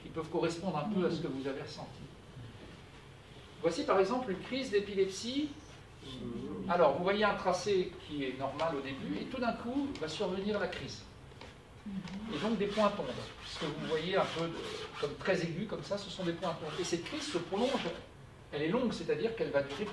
qui peuvent correspondre un peu à ce que vous avez ressenti. Voici par exemple une crise d'épilepsie. Alors, vous voyez un tracé qui est normal au début, et tout d'un coup va survenir la crise. Et donc des points tombent. Ce que vous voyez un peu comme très aigu, comme ça, ce sont des points tombent. Et cette crise se prolonge, elle est longue, c'est-à-dire qu'elle va durer.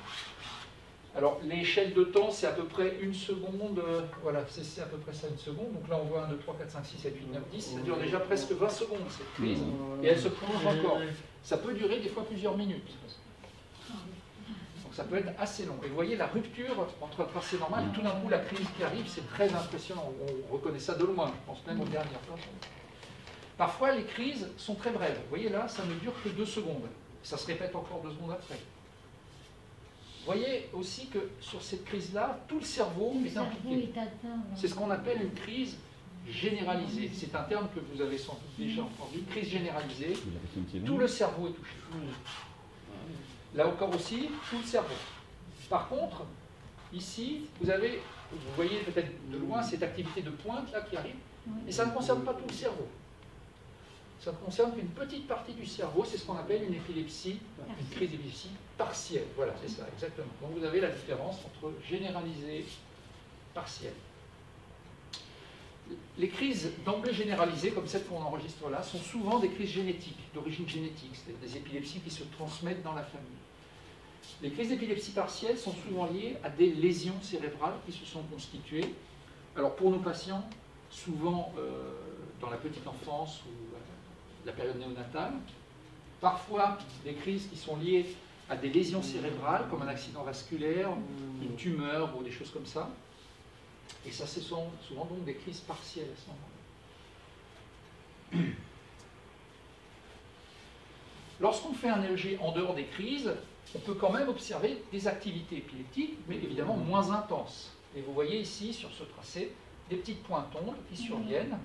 Alors, l'échelle de temps, c'est à peu près 1 seconde. Voilà, c'est à peu près ça, 1 seconde. Donc là, on voit 1, 2, 3, 4, 5, 6, 7, 8, 9, 10. Ça dure déjà presque 20 secondes, cette crise. Et elle se prolonge encore. Ça peut durer des fois plusieurs minutes. Donc ça peut être assez long. Et vous voyez la rupture entre le tracé normal et tout d'un coup la crise qui arrive, c'est très impressionnant. On reconnaît ça de loin, je pense même aux dernières fois. Parfois, les crises sont très brèves. Vous voyez là, ça ne dure que 2 secondes. Ça se répète encore 2 secondes après. Vous voyez aussi que sur cette crise-là, tout le cerveau est impliqué. C'est ce qu'on appelle une crise généralisée. C'est un terme que vous avez sans doute déjà entendu. Crise généralisée. Tout le cerveau est touché. Là encore aussi, tout le cerveau. Par contre, ici, vous voyez peut-être de loin cette activité de pointe là qui arrive, et ça ne concerne pas tout le cerveau. Ça ne concerne qu'une petite partie du cerveau, c'est ce qu'on appelle une épilepsie, une crise d'épilepsie partielle. Voilà, c'est ça, exactement. Donc vous avez la différence entre généralisée et partielle. Les crises d'emblée généralisées, comme celles qu'on enregistre là, sont souvent des crises génétiques, d'origine génétique, c'est-à-dire des épilepsies qui se transmettent dans la famille. Les crises d'épilepsie partielle sont souvent liées à des lésions cérébrales qui se sont constituées. Alors pour nos patients, souvent dans la petite enfance ou la période néonatale, parfois des crises qui sont liées à des lésions cérébrales, comme un accident vasculaire, une tumeur ou des choses comme ça. Et ça, ce sont souvent donc des crises partielles à ce moment-là. Lorsqu'on fait un EEG en dehors des crises, on peut quand même observer des activités épileptiques, mais évidemment moins intenses. Et vous voyez ici, sur ce tracé, des petites pointes ondes qui surviennent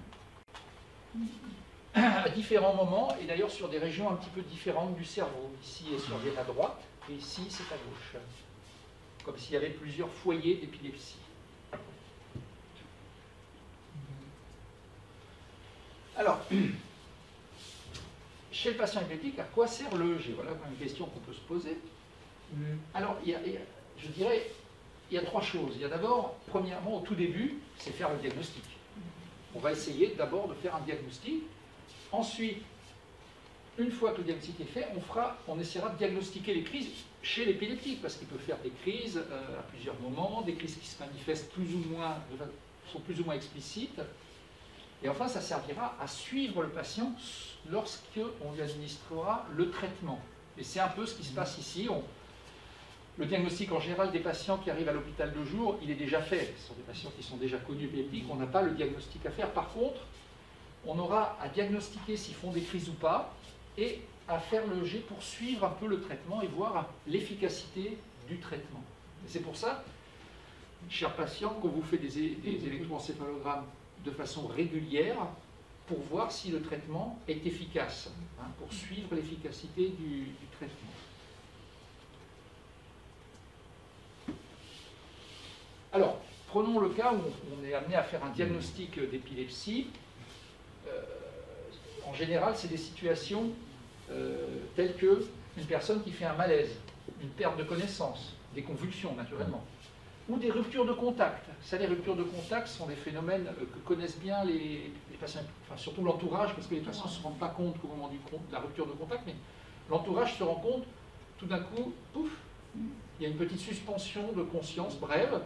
à différents moments, et d'ailleurs sur des régions un petit peu différentes du cerveau. Ici, elles surviennent à droite, et ici, c'est à gauche. Comme s'il y avait plusieurs foyers d'épilepsie. Alors, chez le patient épileptique, à quoi sert l'EEG? Voilà une question qu'on peut se poser. Alors, je dirais, il y a 3 choses. Il y a d'abord, premièrement, au tout début, c'est faire le diagnostic. On va essayer d'abord de faire un diagnostic. Ensuite, une fois que le diagnostic est fait, on essaiera de diagnostiquer les crises chez l'épileptique, parce qu'il peut faire des crises à plusieurs moments, des crises qui se manifestent sont plus ou moins explicites. Et enfin, ça servira à suivre le patient lorsqu'on lui administrera le traitement. Et c'est un peu ce qui se passe ici. Le diagnostic en général des patients qui arrivent à l'hôpital de jour, il est déjà fait. Ce sont des patients qui sont déjà connus épileptiques, on n'a pas le diagnostic à faire. Par contre, on aura à diagnostiquer s'ils font des crises ou pas, et à faire le jet pour suivre un peu le traitement et voir l'efficacité du traitement. Et c'est pour ça, chers patients, qu'on vous fait des électroencéphalogrammes de façon régulière pour voir si le traitement est efficace, pour suivre l'efficacité du traitement. Alors, prenons le cas où on est amené à faire un diagnostic d'épilepsie. En général, c'est des situations telles qu'une personne qui fait un malaise, une perte de connaissance, des convulsions naturellement, ou des ruptures de contact. Ça, les ruptures de contact sont des phénomènes que connaissent bien les patients, enfin, surtout l'entourage, parce que les patients ne se rendent pas compte qu'au moment de la rupture de contact, mais l'entourage se rend compte, tout d'un coup, pouf, il y a une petite suspension de conscience brève,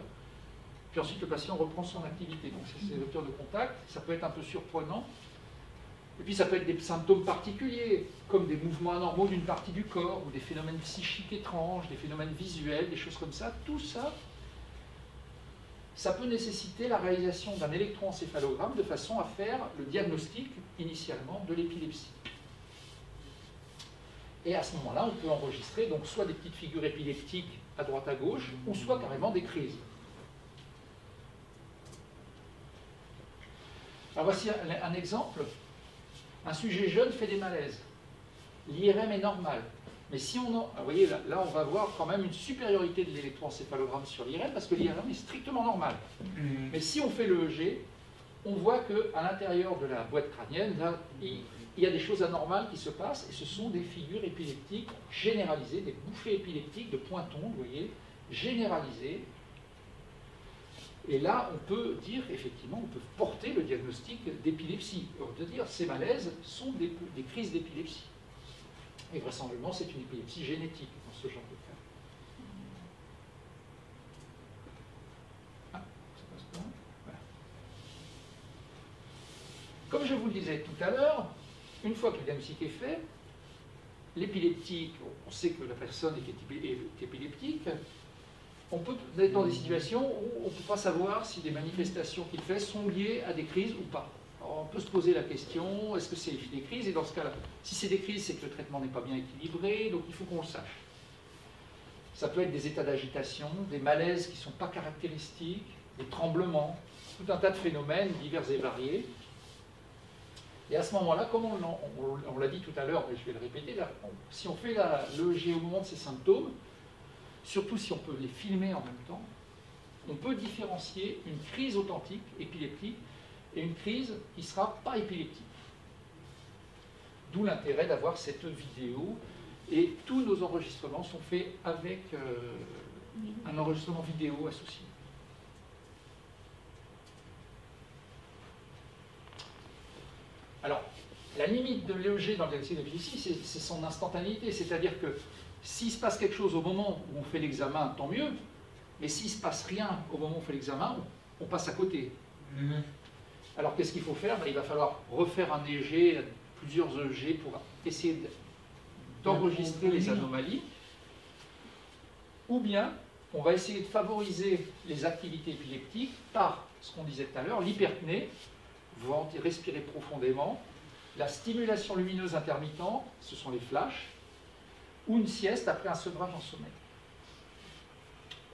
puis ensuite le patient reprend son activité. Donc c'est ces ruptures de contact, ça peut être un peu surprenant. Et puis ça peut être des symptômes particuliers, comme des mouvements anormaux d'une partie du corps, ou des phénomènes psychiques étranges, des phénomènes visuels, des choses comme ça. Tout ça, ça peut nécessiter la réalisation d'un électroencéphalogramme de façon à faire le diagnostic initialement de l'épilepsie. Et à ce moment-là, on peut enregistrer donc soit des petites figures épileptiques à droite à gauche, ou soit carrément des crises. Alors voici un exemple. Un sujet jeune fait des malaises. L'IRM est normal. Mais si on vous voyez, là, on va voir quand même une supériorité de l'électroencéphalogramme sur l'IRM, parce que l'IRM est strictement normal. Mais si on fait le EEG, on voit qu'à l'intérieur de la boîte crânienne, là, il y a des choses anormales qui se passent, et ce sont des figures épileptiques généralisées, des bouffées épileptiques de pointons, vous voyez, généralisées. Et là, on peut dire, effectivement, on peut porter le diagnostic d'épilepsie. On peut dire, ces malaises sont des crises d'épilepsie. Et vraisemblablement, c'est une épilepsie génétique dans ce genre de cas. Ah, ça passe pas. Voilà. Comme je vous le disais tout à l'heure, une fois que le diagnostic est fait, l'épileptique, on sait que la personne est épileptique, on peut être dans des situations où on ne peut pas savoir si des manifestations qu'il fait sont liées à des crises ou pas. Alors on peut se poser la question, est-ce que c'est des crises? Et dans ce cas-là, si c'est des crises, c'est que le traitement n'est pas bien équilibré, donc il faut qu'on le sache. Ça peut être des états d'agitation, des malaises qui ne sont pas caractéristiques, des tremblements, tout un tas de phénomènes divers et variés. Et à ce moment-là, comme on l'a dit tout à l'heure, mais je vais le répéter, là, si on fait l'EEG au moment de ces symptômes, surtout si on peut les filmer en même temps, on peut différencier une crise authentique, épileptique, et une crise qui ne sera pas épileptique. D'où l'intérêt d'avoir cette vidéo, et tous nos enregistrements sont faits avec un enregistrement vidéo associé. Alors, la limite de l'EEG dans le diagnostic d'épilepsie, c'est son instantanéité, c'est-à-dire que s'il se passe quelque chose au moment où on fait l'examen, tant mieux, mais s'il ne se passe rien au moment où on fait l'examen, on passe à côté. Alors qu'est-ce qu'il faut faire? Il va falloir refaire un EEG, plusieurs EEG pour essayer d'enregistrer les anomalies, ou bien on va essayer de favoriser les activités épileptiques par ce qu'on disait tout à l'heure, l'hyperpnée, respirer profondément, la stimulation lumineuse intermittente, ce sont les flashs, ou une sieste après un sevrage en sommeil.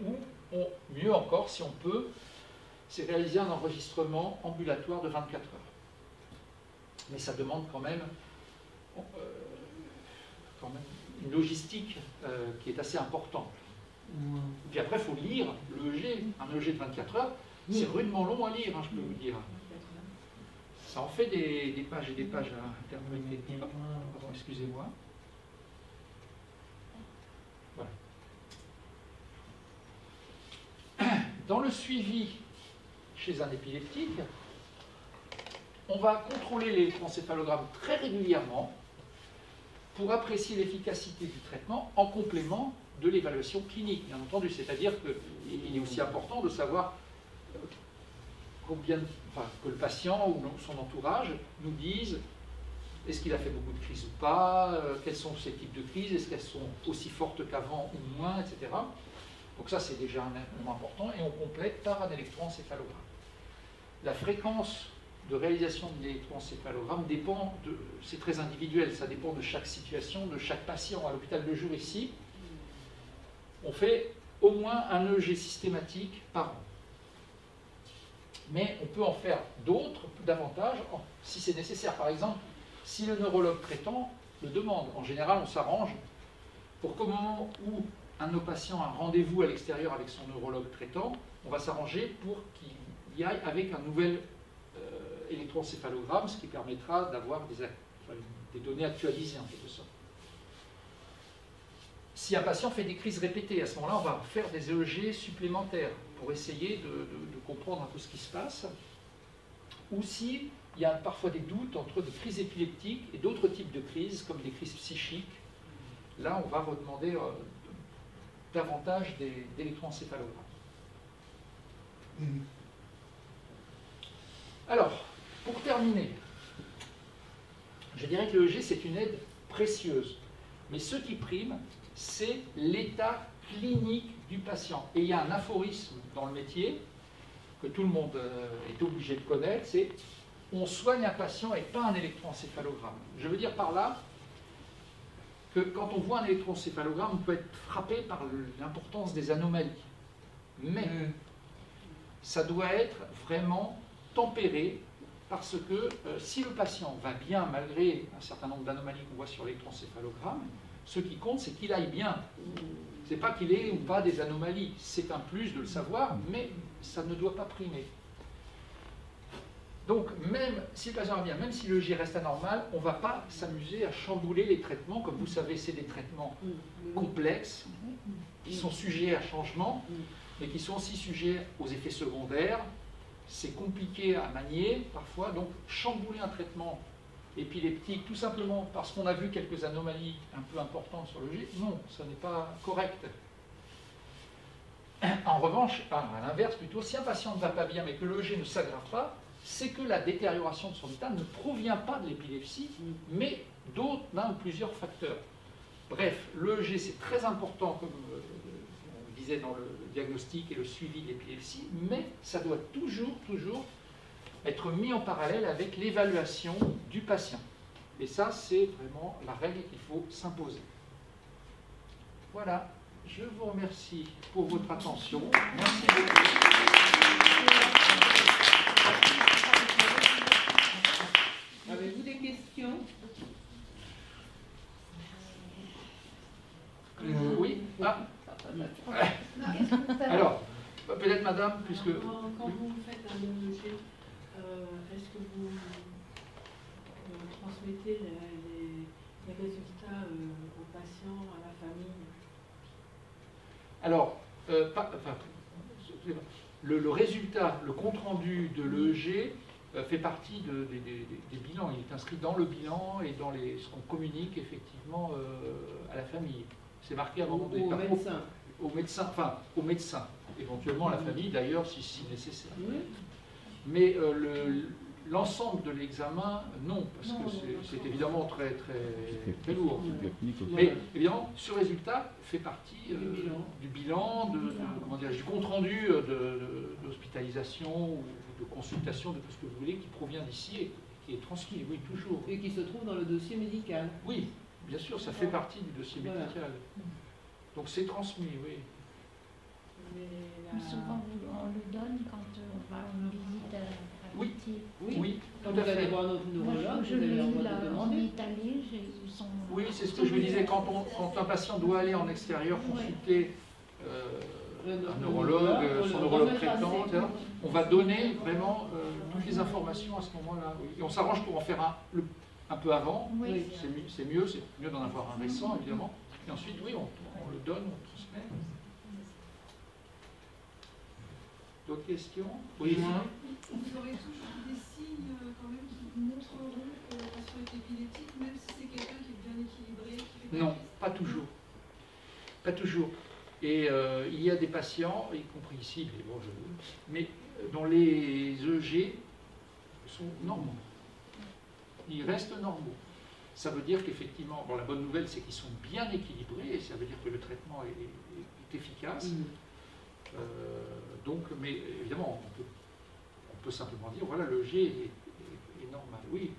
Ou, mieux encore, si on peut, c'est réaliser un enregistrement ambulatoire de 24 heures. Mais ça demande quand même une logistique qui est assez importante. Et puis après, il faut lire l'EEG. Un EEG de 24 heures, c'est rudement long à lire, hein, je peux vous dire. Ça en fait des pages et des pages à interpréter. Pardon, excusez-moi. Voilà. Dans le suivi chez un épileptique, on va contrôler l'électroencéphalogramme très régulièrement pour apprécier l'efficacité du traitement en complément de l'évaluation clinique, bien entendu. C'est-à-dire qu'il est aussi important de savoir que le patient ou son entourage nous dise est-ce qu'il a fait beaucoup de crises ou pas, quels sont ces types de crises, est-ce qu'elles sont aussi fortes qu'avant ou moins, etc. Donc ça, c'est déjà un élément important, et on complète par un électroencéphalogramme. La fréquence de réalisation de l'électroencéphalogramme dépend c'est très individuel, ça dépend de chaque situation, de chaque patient. À l'hôpital de jour ici, on fait au moins un EEG systématique par an. Mais on peut en faire d'autres, davantage, si c'est nécessaire. Par exemple, si le neurologue traitant le demande. En général, on s'arrange pour qu'au moment où un de nos patients a un rendez-vous à l'extérieur avec son neurologue traitant, on va s'arranger pour qu'il y aille avec un nouvel électroencéphalogramme, ce qui permettra d'avoir des données actualisées en quelque sorte. Si un patient fait des crises répétées, à ce moment-là, on va faire des EEG supplémentaires pour essayer de comprendre un peu ce qui se passe. Ou si il y a parfois des doutes entre des crises épileptiques et d'autres types de crises, comme des crises psychiques, là, on va redemander davantage d'électroencéphalogrammes. Alors, pour terminer, je dirais que l'EEG, c'est une aide précieuse. Mais ce qui prime, c'est l'état clinique du patient. Et il y a un aphorisme dans le métier que tout le monde est obligé de connaître, c'est « on soigne un patient et pas un électroencéphalogramme ». Je veux dire par là que quand on voit un électroencéphalogramme, on peut être frappé par l'importance des anomalies. Mais ça doit être vraiment tempéré, parce que si le patient va bien malgré un certain nombre d'anomalies qu'on voit sur l'électroencéphalogramme, ce qui compte, c'est qu'il aille bien. Ce n'est pas qu'il ait ou pas des anomalies, c'est un plus de le savoir, mais ça ne doit pas primer. Donc, même si le patient revient, même si le G reste anormal, on ne va pas s'amuser à chambouler les traitements. Comme vous savez, c'est des traitements complexes, qui sont sujets à changement, mais qui sont aussi sujets aux effets secondaires. C'est compliqué à manier parfois, donc chambouler un traitement épileptique, tout simplement parce qu'on a vu quelques anomalies un peu importantes sur le G, non, ce n'est pas correct. En revanche, à l'inverse plutôt, si un patient ne va pas bien mais que le G ne s'aggrave pas, c'est que la détérioration de son état ne provient pas de l'épilepsie, mais d'un ou plusieurs facteurs. Bref, le G c'est très important, comme on disait dans le diagnostic et le suivi de l'épilepsie, mais ça doit toujours être mis en parallèle avec l'évaluation du patient. Et ça, c'est vraiment la règle qu'il faut s'imposer. Voilà, je vous remercie pour votre attention. Merci beaucoup. Avez-vous des questions? Oui. Alors, peut-être madame, puisque... Quand vous faites un EEG, est-ce que vous transmettez les résultats aux patients, à la famille? Alors, le résultat, le compte-rendu de l'EEG fait partie des bilans. Il est inscrit dans le bilan et dans ce qu'on communique effectivement à la famille. C'est marqué à un moment donné. Au médecin. Au médecin, éventuellement à la famille d'ailleurs si nécessaire. Mais l'ensemble de l'examen, non, parce que c'est évidemment très lourd. Mais évidemment, ce résultat fait partie du bilan, du compte-rendu d'hospitalisation ou de consultation, de tout ce que vous voulez, qui provient d'ici et qui est transmis, oui, toujours. Et qui se trouve dans le dossier médical. Oui, bien sûr, ça fait partie du dossier médical. Donc c'est transmis, oui. Souvent, on le donne quand on va à une visite à l'amitié. Oui, Quand tout vous à allez fait. voir notre neurologue, Je vous avez l'ai le eu droit là, de en demander. Italie, j'ai eu son... Oui, c'est ce que je me disais, quand un patient doit aller en extérieur consulter un neurologue, son neurologue traitant, etc., on va donner vraiment toutes les informations à ce moment-là. Oui. Et on s'arrange pour en faire un peu avant, Oui. c'est mieux d'en avoir un récent, évidemment. Et ensuite, oui, on le donne, on transmet. D'autres questions? Oui. Vous aurez toujours des signes quand même qui montreront que le patient est épileptique, même si c'est quelqu'un qui est bien équilibré, qui fait Non, pas toujours. Pas toujours. Et il y a des patients, y compris ici, mais dont les EEG sont normaux. Ils restent normaux. Ça veut dire qu'effectivement, la bonne nouvelle, c'est qu'ils sont bien équilibrés, et ça veut dire que le traitement est efficace. Donc, mais évidemment, on peut simplement dire, voilà, le G est normal. Oui.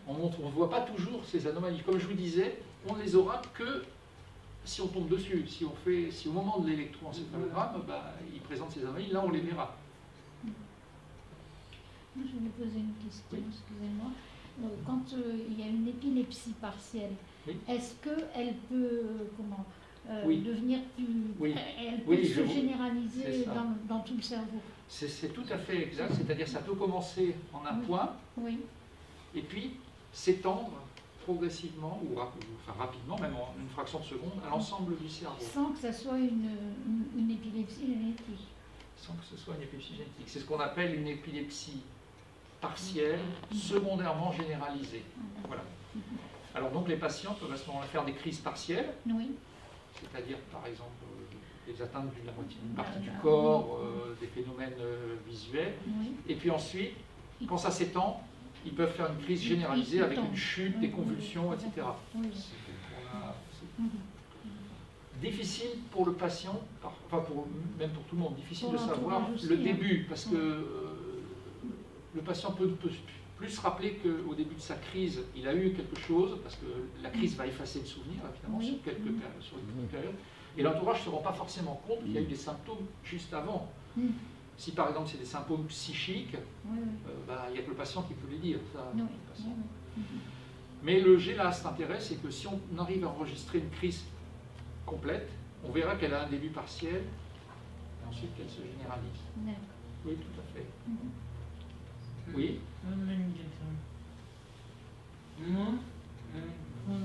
On ne voit pas toujours ces anomalies. Comme je vous disais, on ne les aura que si on tombe dessus. Si au moment de l'électroencéphalogramme, il présente ces anomalies, là on les verra. Je vais poser une question, excusez-moi. Quand il y a une épilepsie partielle, est-ce qu'elle peut devenir plus... Elle peut se généraliser dans tout le cerveau? C'est tout à fait exact, c'est-à-dire ça peut commencer en un point, et puis s'étendre progressivement, ou rapidement, même en une fraction de seconde, à l'ensemble du cerveau. Sans que ce soit une épilepsie génétique. Sans que ce soit une épilepsie génétique. C'est ce qu'on appelle une épilepsie partielle, secondairement généralisée. Voilà. Alors donc les patients peuvent à ce moment-là faire des crises partielles, c'est-à-dire par exemple des atteintes d'une partie du corps, des phénomènes visuels, et puis ensuite, quand ça s'étend, ils peuvent faire une crise généralisée avec une chute, des convulsions, etc. Difficile pour le patient, même pour tout le monde, difficile de savoir le début, parce que le patient peut plus se rappeler qu'au début de sa crise, il a eu quelque chose, parce que la crise va effacer le souvenir, évidemment, sur une période, et l'entourage ne se rend pas forcément compte qu'il y a eu des symptômes juste avant. Si par exemple c'est des symptômes psychiques, il n'y a que le patient qui peut les dire. Mais le G, là, cet intérêt, c'est que si on arrive à enregistrer une crise complète, on verra qu'elle a un début partiel, et ensuite qu'elle se généralise. Oui, tout à fait. Oui. Une question. Moi, quand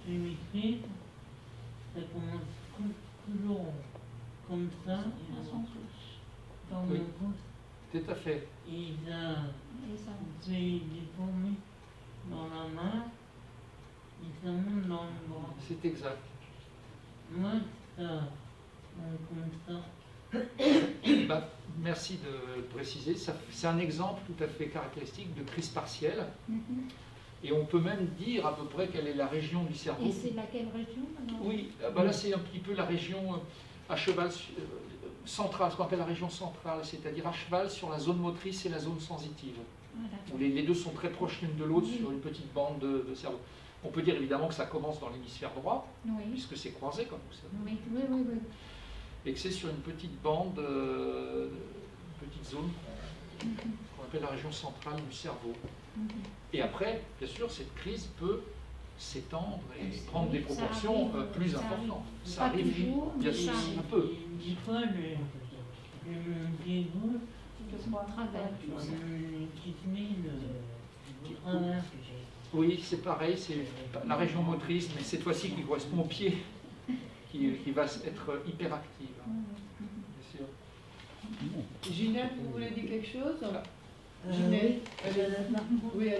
j'ai une crise, ça commence toujours comme ça, dans Oui. mon pouce, Tout à fait. et ça fait déformer dans la main, et ça monte dans le bras. C'est exact. Moi, ça comme ça. Bah, merci de préciser. C'est un exemple tout à fait caractéristique de crise partielle. Et on peut même dire à peu près quelle est la région du cerveau. Et c'est laquelle région alors? Oui, bah là c'est un petit peu la région à cheval centrale, ce qu'on appelle la région centrale, c'est-à-dire à cheval sur la zone motrice et la zone sensitive. Où les deux sont très proches l'une de l'autre sur une petite bande de cerveau. On peut dire évidemment que ça commence dans l'hémisphère droit, puisque c'est croisé comme vous savez. Oui. Et que c'est sur une petite bande, une petite zone qu'on appelle la région centrale du cerveau. Et après, bien sûr, cette crise peut s'étendre et prendre des proportions plus importantes. Ça arrive, bien sûr, un peu. Des fois, le pied gauche, qui se met de travers. Oui, c'est pareil, c'est la région motrice, mais cette fois-ci qui correspond au pied, qui va être hyperactive. Bien sûr. Ginette, vous voulez dire quelque chose? Ginette, oui.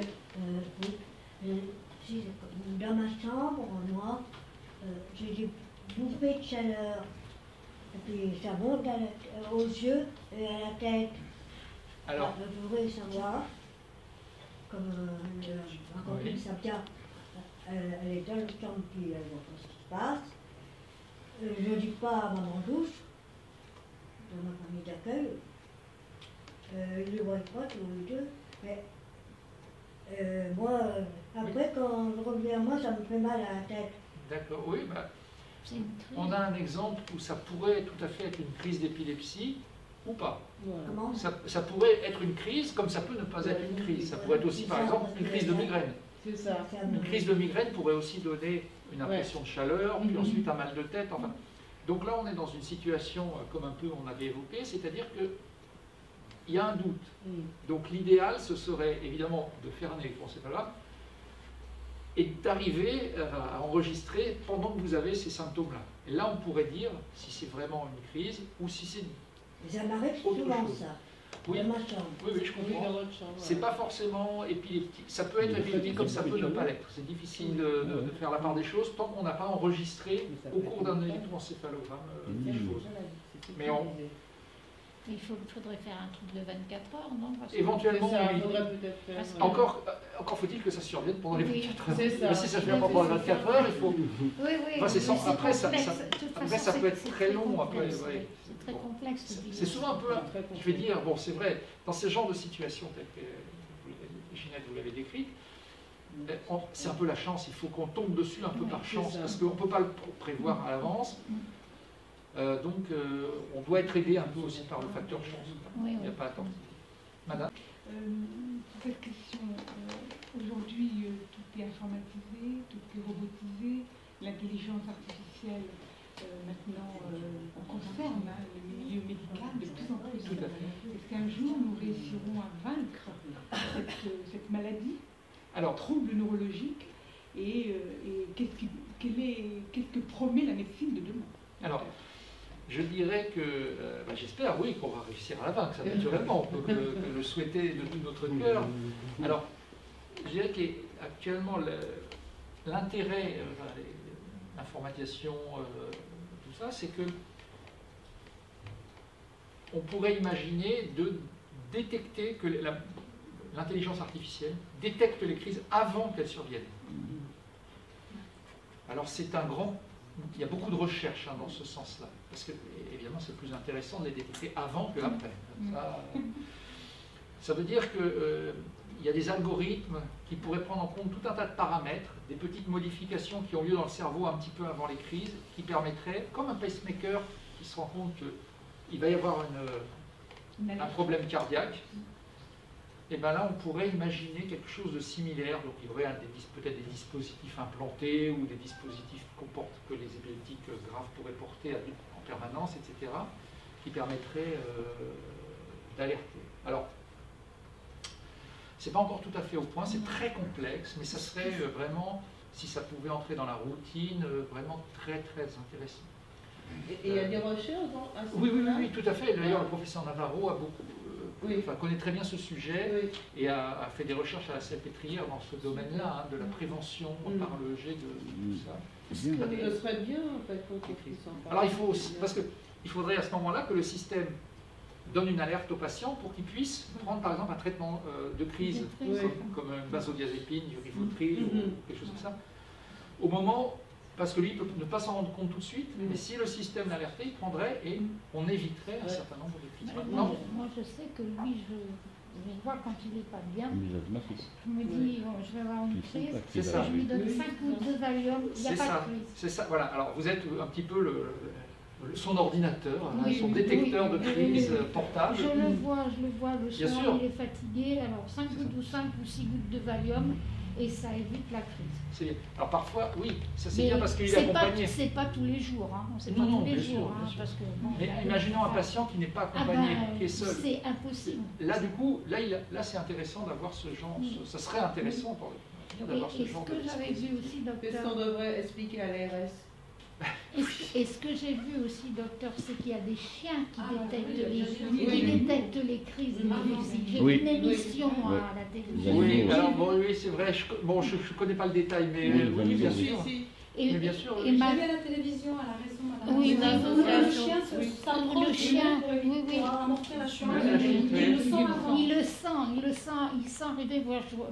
Dans ma chambre, moi, j'ai des bouffées de chaleur. Et puis ça monte aux yeux et à la tête. Alors, je voudrais savoir, comme ma copine Sabia, elle est dans le chambre qui voit ce qui se passe. Je ne dis pas à maman douce, dans ma famille d'accueil. Ils ne le voient pas tous les deux. Mais moi, après, quand je reviens à moi, ça me fait mal à la tête. d'accord, oui, bah, on a un exemple où ça pourrait tout à fait être une crise d'épilepsie ou pas. Comment Ça pourrait être une crise comme ça peut ne pas être une crise. Ça pourrait être aussi, par exemple, une crise de migraine. C'est ça. Une crise de migraine pourrait aussi donner une impression de chaleur, puis ensuite un mal de tête. Enfin. Donc là, on est dans une situation, comme un peu on avait évoqué, c'est-à-dire qu'il y a un doute. Donc l'idéal, ce serait évidemment de faire un électroencéphalogramme et d'arriver à enregistrer pendant que vous avez ces symptômes-là. Et là, on pourrait dire si c'est vraiment une crise ou si c'est ça m'arrive autre souvent, chose. ça. Oui. Dans ma chambre. Oui, je comprends. C'est pas forcément épileptique. Ça peut être épileptique comme ça peut ne pas l'être. C'est difficile de faire la part des choses tant qu'on n'a pas enregistré au cours d'un électroencéphalogramme des choses. Mais Il faudrait faire un truc de 24 heures, non? éventuellement, oui. Encore faut-il que ça survienne pendant les 24 heures. Mais si ça ne vient pas pendant les 24 heures, il faut... Enfin, après, ça peut être très long. Après, c'est très complexe. C'est souvent un peu, je vais dire, bon c'est vrai, dans ce genre de situation telle que Ginette vous l'avez décrite, c'est un peu la chance, il faut qu'on tombe dessus un peu par chance, parce qu'on ne peut pas le prévoir à l'avance. Donc on doit être aidé un peu aussi par le facteur chance. Il n'y a pas à attendre. Madame Cette question, aujourd'hui tout est informatisé, tout est robotisé, l'intelligence artificielle maintenant concerne le milieu médical de plus en plus. Est-ce qu'un jour nous réussirons à vaincre cette maladie, trouble neurologique, et qu'est-ce que promet la médecine de demain? Alors, je dirais que, j'espère, oui, qu'on va réussir à la vaincre, ça naturellement, on peut que le souhaiter de tout notre cœur. Alors, je dirais qu'actuellement, l'intérêt, l'informatisation, tout ça, c'est que on pourrait imaginer de détecter que l'intelligence artificielle détecte les crises avant qu'elles surviennent. Alors, c'est un grand... Il y a beaucoup de recherches dans ce sens-là, parce que évidemment c'est plus intéressant de les détecter avant que après. Ça veut dire qu'il y a des algorithmes qui pourraient prendre en compte tout un tas de paramètres, des petites modifications qui ont lieu dans le cerveau un petit peu avant les crises, qui permettraient, comme un pacemaker qui se rend compte qu'il va y avoir un problème cardiaque, et bien là on pourrait imaginer quelque chose de similaire. Donc il y aurait peut-être des dispositifs implantés ou des dispositifs que les épileptiques graves pourraient porter en permanence, etc., qui permettraient d'alerter. Alors, C'est pas encore tout à fait au point, c'est très complexe, mais ça serait vraiment, si ça pouvait entrer dans la routine, vraiment très très intéressant. Et il y a des recherches à ce oui, tout à fait. D'ailleurs, le professeur Navarro a connaît très bien ce sujet et a fait des recherches à la Salpêtrière dans ce domaine-là, de la prévention par le jet de tout ça. Ce serait bien, en fait, qu'on puisse en parler. Alors, il faut aussi, parce qu'il faudrait à ce moment-là que le système donne une alerte au patient pour qu'il puisse prendre, par exemple, un traitement de crise, comme une benzodiazépine, du rivotril, ou quelque chose comme ça, au moment. Parce que lui, il peut ne pas s'en rendre compte tout de suite, mais si le système l'alertait, il prendrait et on éviterait un certain nombre de crises. Moi, je sais que lui, je vois quand il n'est pas bien. Je me dis, bon, je vais avoir une crise. C'est ça. Je lui donne 5 gouttes de Valium, il n'y a pas de crise. C'est ça, voilà. Alors, vous êtes un petit peu son ordinateur, son détecteur de crise portable. Je le vois le soir, il est fatigué, alors 5 gouttes ou 5 ou 6 gouttes de Valium, et ça évite la crise. C'est bien. Alors parfois, oui, ça c'est bien parce qu'il est accompagné. C'est pas tous les jours, c'est pas tous les jours. Parce que, mais imaginons un patient qui n'est pas accompagné, qui est seul. C'est impossible. Là, du coup, là c'est intéressant d'avoir ce genre, ça serait intéressant pour d'avoir ce genre de... Et ce que j'avais vu aussi, docteur... Qu'est-ce qu'on devrait expliquer à l'ARS? Et ce que j'ai vu aussi, docteur, c'est qu'il y a des chiens qui détectent les crises épileptiques. J'ai vu une émission à la télévision. Oui, alors oui, c'est vrai, je ne connais pas le détail, mais oui, bien sûr. Et bien sûr. J'ai vu à la télévision, elle a raison, madame. Oui, le chien le chien, pour amortir la chute. Il sent arriver.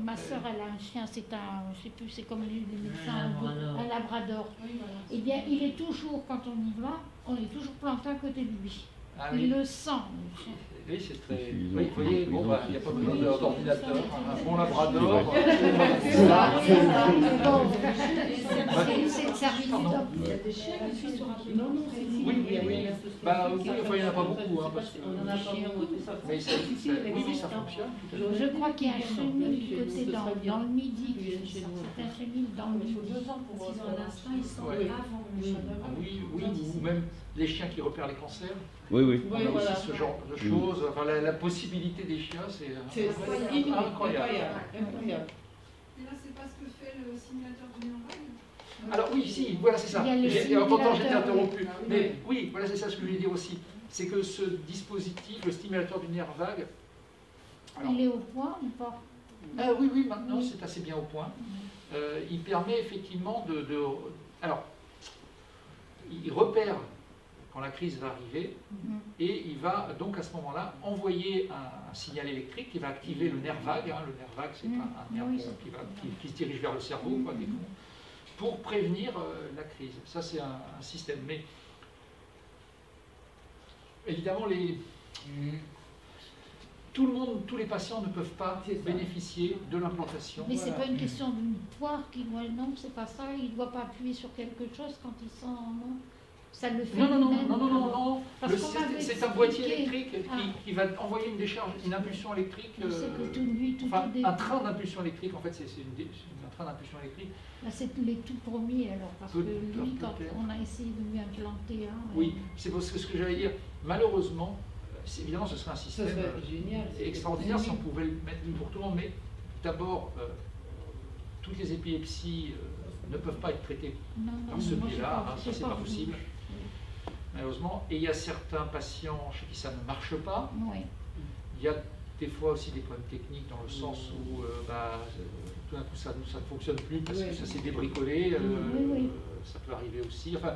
Ma soeur, elle a un chien, c'est un, je sais plus, c'est comme les médecins, un labrador. Eh bien, il est toujours, quand on y va, on est toujours planté à côté de lui. Il le sent, le chien. Oui, c'est très... Oui, vous voyez, bon, il n'y a pas besoin d'ordinateur, un bon labrador. C'est le service du docteur. Il y a des chiens qui suivent sur un peu. Oui, bah, il n'y en a pas beaucoup, parce que... On en a pas beaucoup, mais ça fonctionne. Je crois qu'il y a un chenil du côté dans le midi, c'est un chenil dans le midi. Il faut 2 ans pour qu'ils ont un instinct, ils sont avant le chaleur. Oui, ou même les chiens qui repèrent les cancers. Oui. On a aussi ce genre de choses. Enfin, la possibilité des chiens, c'est incroyable. Et là, c'est pas ce que fait le simulateur du Nürnberg? Alors oui, si, voilà, c'est ça. Entre-temps, j'étais interrompu. Mais oui, voilà, c'est ça ce que je voulais dire aussi. C'est que ce dispositif, le stimulateur du nerf vague... Il est au point ou pas? Oui, maintenant, c'est assez bien au point. Il permet effectivement alors, il repère quand la crise va arriver, et il va donc à ce moment-là envoyer un signal électrique qui va activer le nerf vague. Le nerf vague, c'est un nerf qui se dirige vers le cerveau, pour prévenir la crise. Ça, c'est un système. Mais évidemment, tous les patients ne peuvent pas bénéficier de l'implantation. Mais c'est pas une question d'une poire qui doit... Non, c'est pas ça. Il ne doit pas appuyer sur quelque chose quand il sent... Non. Ça le fait non. C'est un boîtier électrique qui va envoyer une décharge, une impulsion électrique. Un train d'impulsion électrique, en fait, c'est un train d'impulsion électrique. C'est les tout premiers, alors, parce que lui, quand on a essayé de lui implanter un... Oui, c'est ce que j'allais dire. Malheureusement, évidemment, ce serait un système extraordinaire si on pouvait le mettre pour tout le monde, mais d'abord, toutes les épilepsies ne peuvent pas être traitées par ce biais-là, ça c'est pas possible. Malheureusement, et il y a certains patients chez qui ça ne marche pas. Il y a des fois aussi des problèmes techniques dans le sens où tout d'un coup ça ne fonctionne plus parce que ça s'est débricolé, ça peut arriver aussi. Enfin,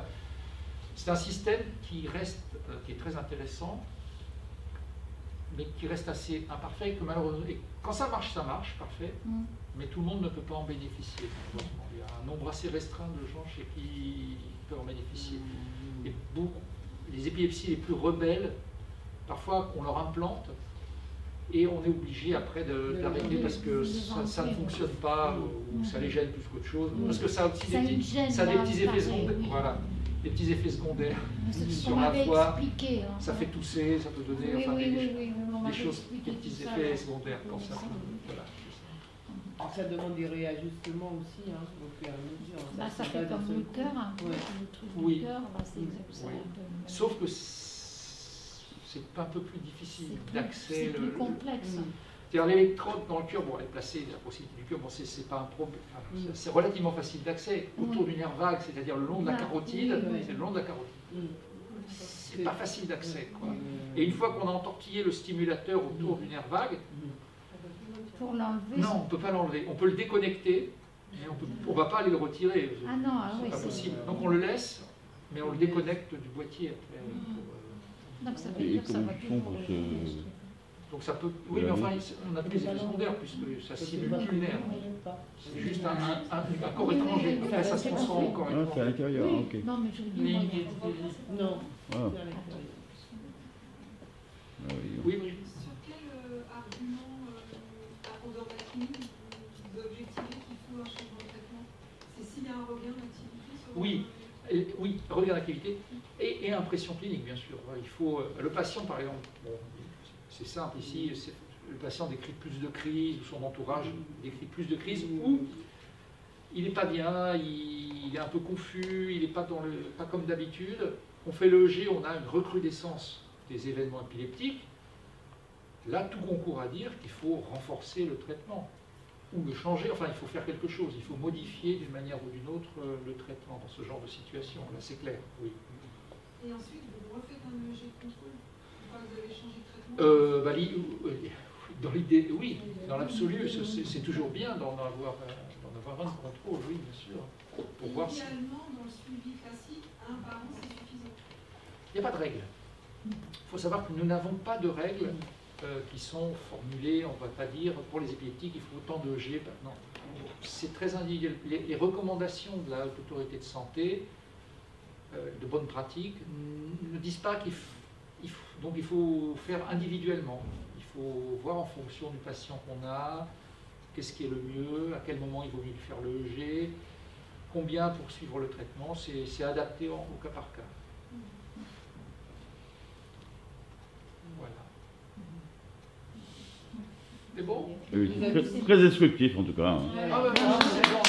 c'est un système qui est très intéressant, mais qui reste assez imparfait, que malheureusement, et quand ça marche, parfait, mais tout le monde ne peut pas en bénéficier. Il y a un nombre assez restreint de gens chez qui peuvent en bénéficier. Et les épilepsies les plus rebelles, parfois on leur implante et on est obligé après d'arrêter parce que ça ne fonctionne pas ou ça les gêne plus qu'autre chose. Parce que ça a aussi des petits effets secondaires. Voilà, des petits effets secondaires sur la voix. Ça fait tousser, ça peut donner des choses, des petits effets secondaires quand ça. Voilà. Ça demande des réajustements aussi, au fur et à mesure. Ça fait comme le cœur, le truc du cœur, c'est un peu... Sauf que c'est un peu plus difficile d'accès. C'est plus complexe. C'est-à-dire l'électrode dans le cœur, bon, elle est placée à la proximité du cœur, bon, c'est pas un problème, c'est relativement facile d'accès autour du nerf vague, c'est-à-dire le long de la carotide, c'est le long de la carotide. C'est pas facile d'accès, quoi. Et une fois qu'on a entortillé le stimulateur autour du nerf vague, pour l'enlever. Non, on ne peut pas l'enlever. On peut le déconnecter, mais on ne va pas aller le retirer. Ah non, ah oui, c'est pas possible. Donc on le laisse, mais on le déconnecte du boîtier après. Donc ça veut dire que ça va toujours. Donc ça peut. Oui, mais enfin, on n'a plus les effets secondaires puisque ça simule plus le nerf. C'est juste un corps étranger. Après, ça se transforme en corps étranger. C'est à l'intérieur, ok. Non, mais je dis moi, non. Oui, oui. Sur quel argument endormatique vous objectivez qu'il faut un changement de traitement? C'est s'il y a un regain d'activité sur Oui. Oui, regain d'activité et impression clinique, bien sûr. Il faut, le patient, par exemple, bon, c'est simple ici, le patient décrit plus de crises, ou son entourage décrit plus de crises, ou il n'est pas bien, il est un peu confus, il n'est pas, pas comme d'habitude. On fait le EG, on a une recrudescence des événements épileptiques. Là, tout concourt à dire qu'il faut renforcer le traitement, ou le changer, enfin il faut faire quelque chose, il faut modifier d'une manière ou d'une autre le traitement dans ce genre de situation, là c'est clair, oui. Et ensuite, vous refaites un EG de contrôle, une fois que vous avez changé de traitement? Dans l'idée, oui, dans l'absolu, c'est toujours bien d'en avoir un de contrôle, oui, bien sûr. Pour voir si... Idéalement, dans le suivi classique, un par an, c'est suffisant. Il n'y a pas de règle. Il faut savoir que nous n'avons pas de règles qui sont formulées, on ne va pas dire, pour les épileptiques, il faut autant de G. Non, c'est très individuel. Les recommandations de la Haute Autorité de Santé, de bonnes pratiques, ne disent pas donc il faut faire individuellement. Il faut voir en fonction du patient qu'on a, qu'est-ce qui est le mieux, à quel moment il vaut mieux faire le EG, combien pour suivre le traitement, c'est adapté au cas par cas. Voilà. C'est bon? Oui, c'est très instructif en tout cas. Hein. Ah ben, c'est bon.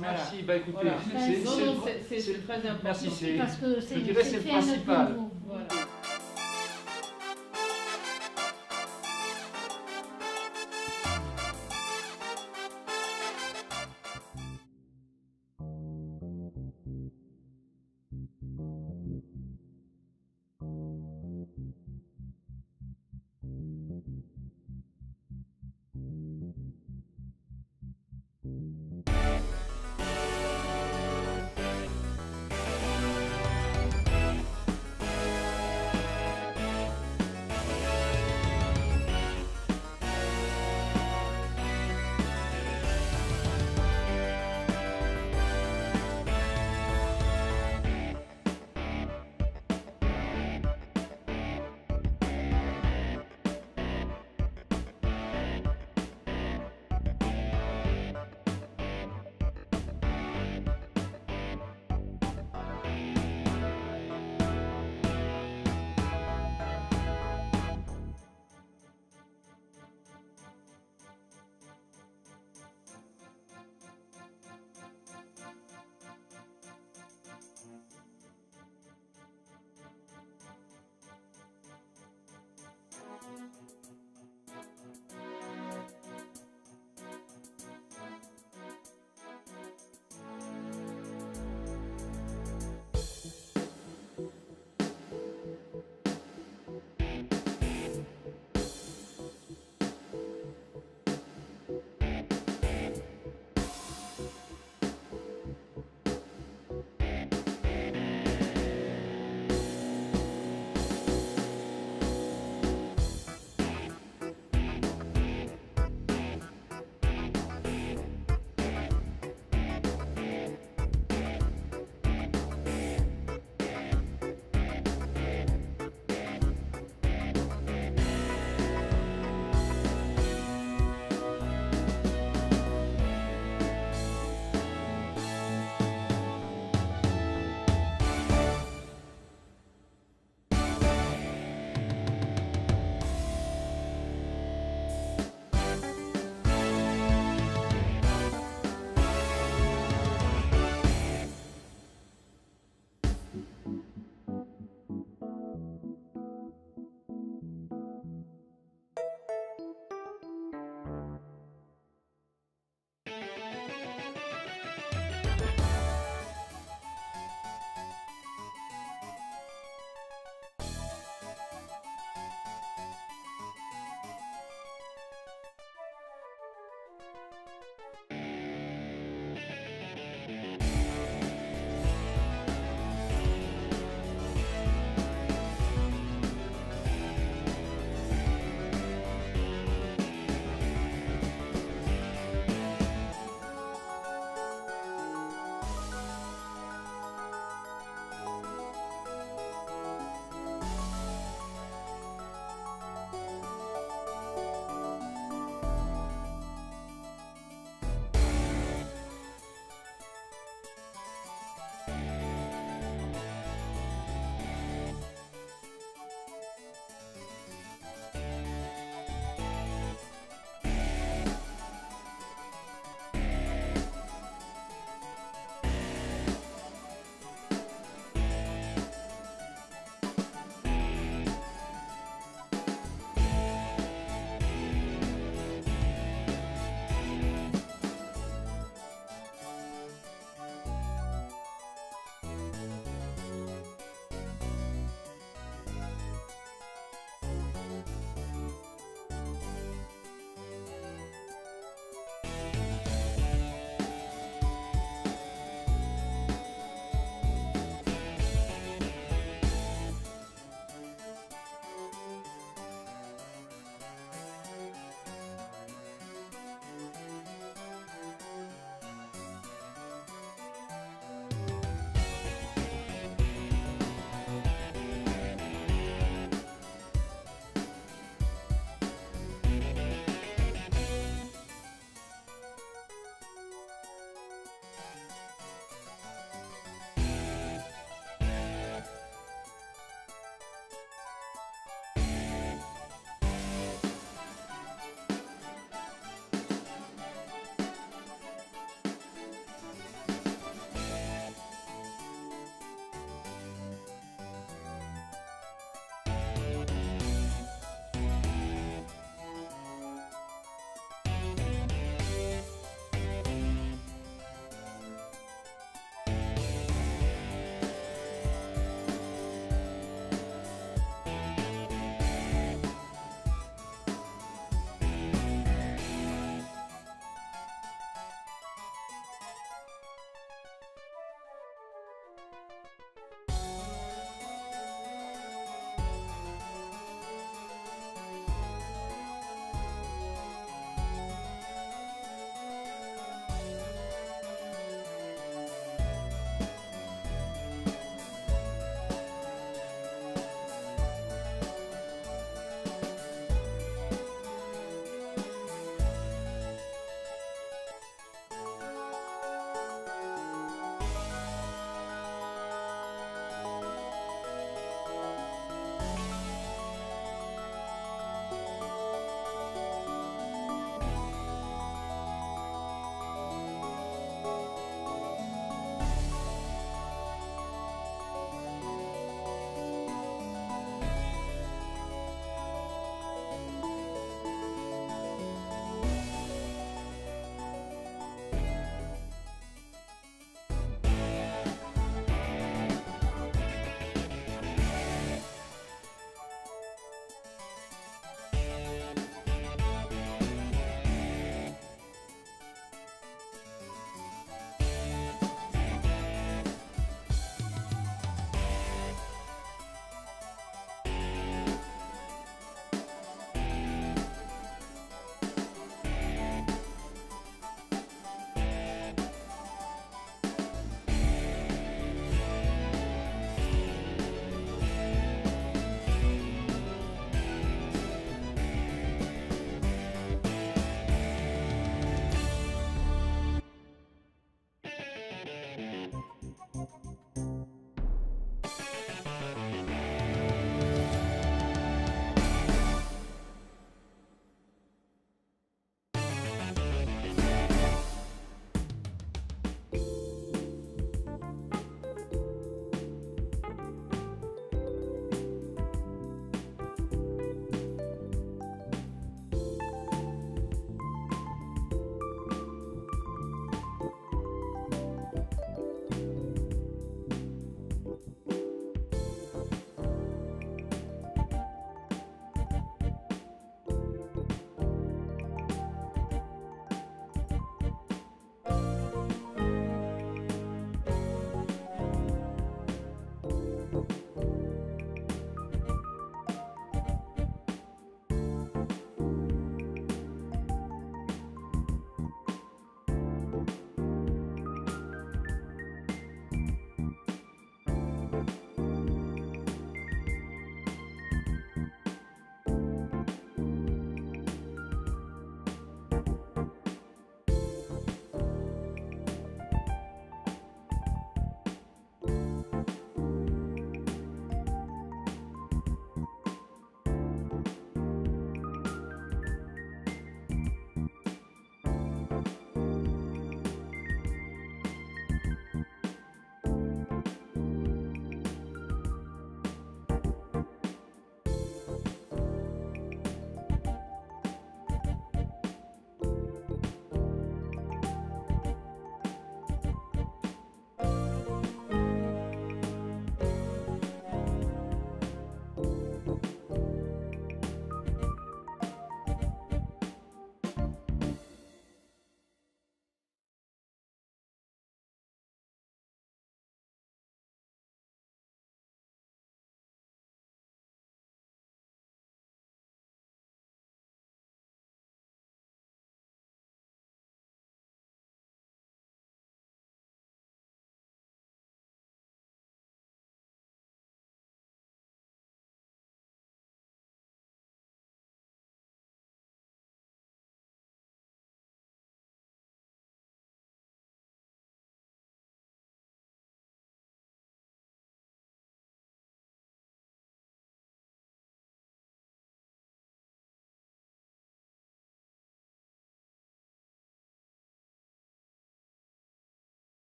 Merci, bah écoutez, c'est très important. Merci, parce que je dirais c'est le principal. Voilà.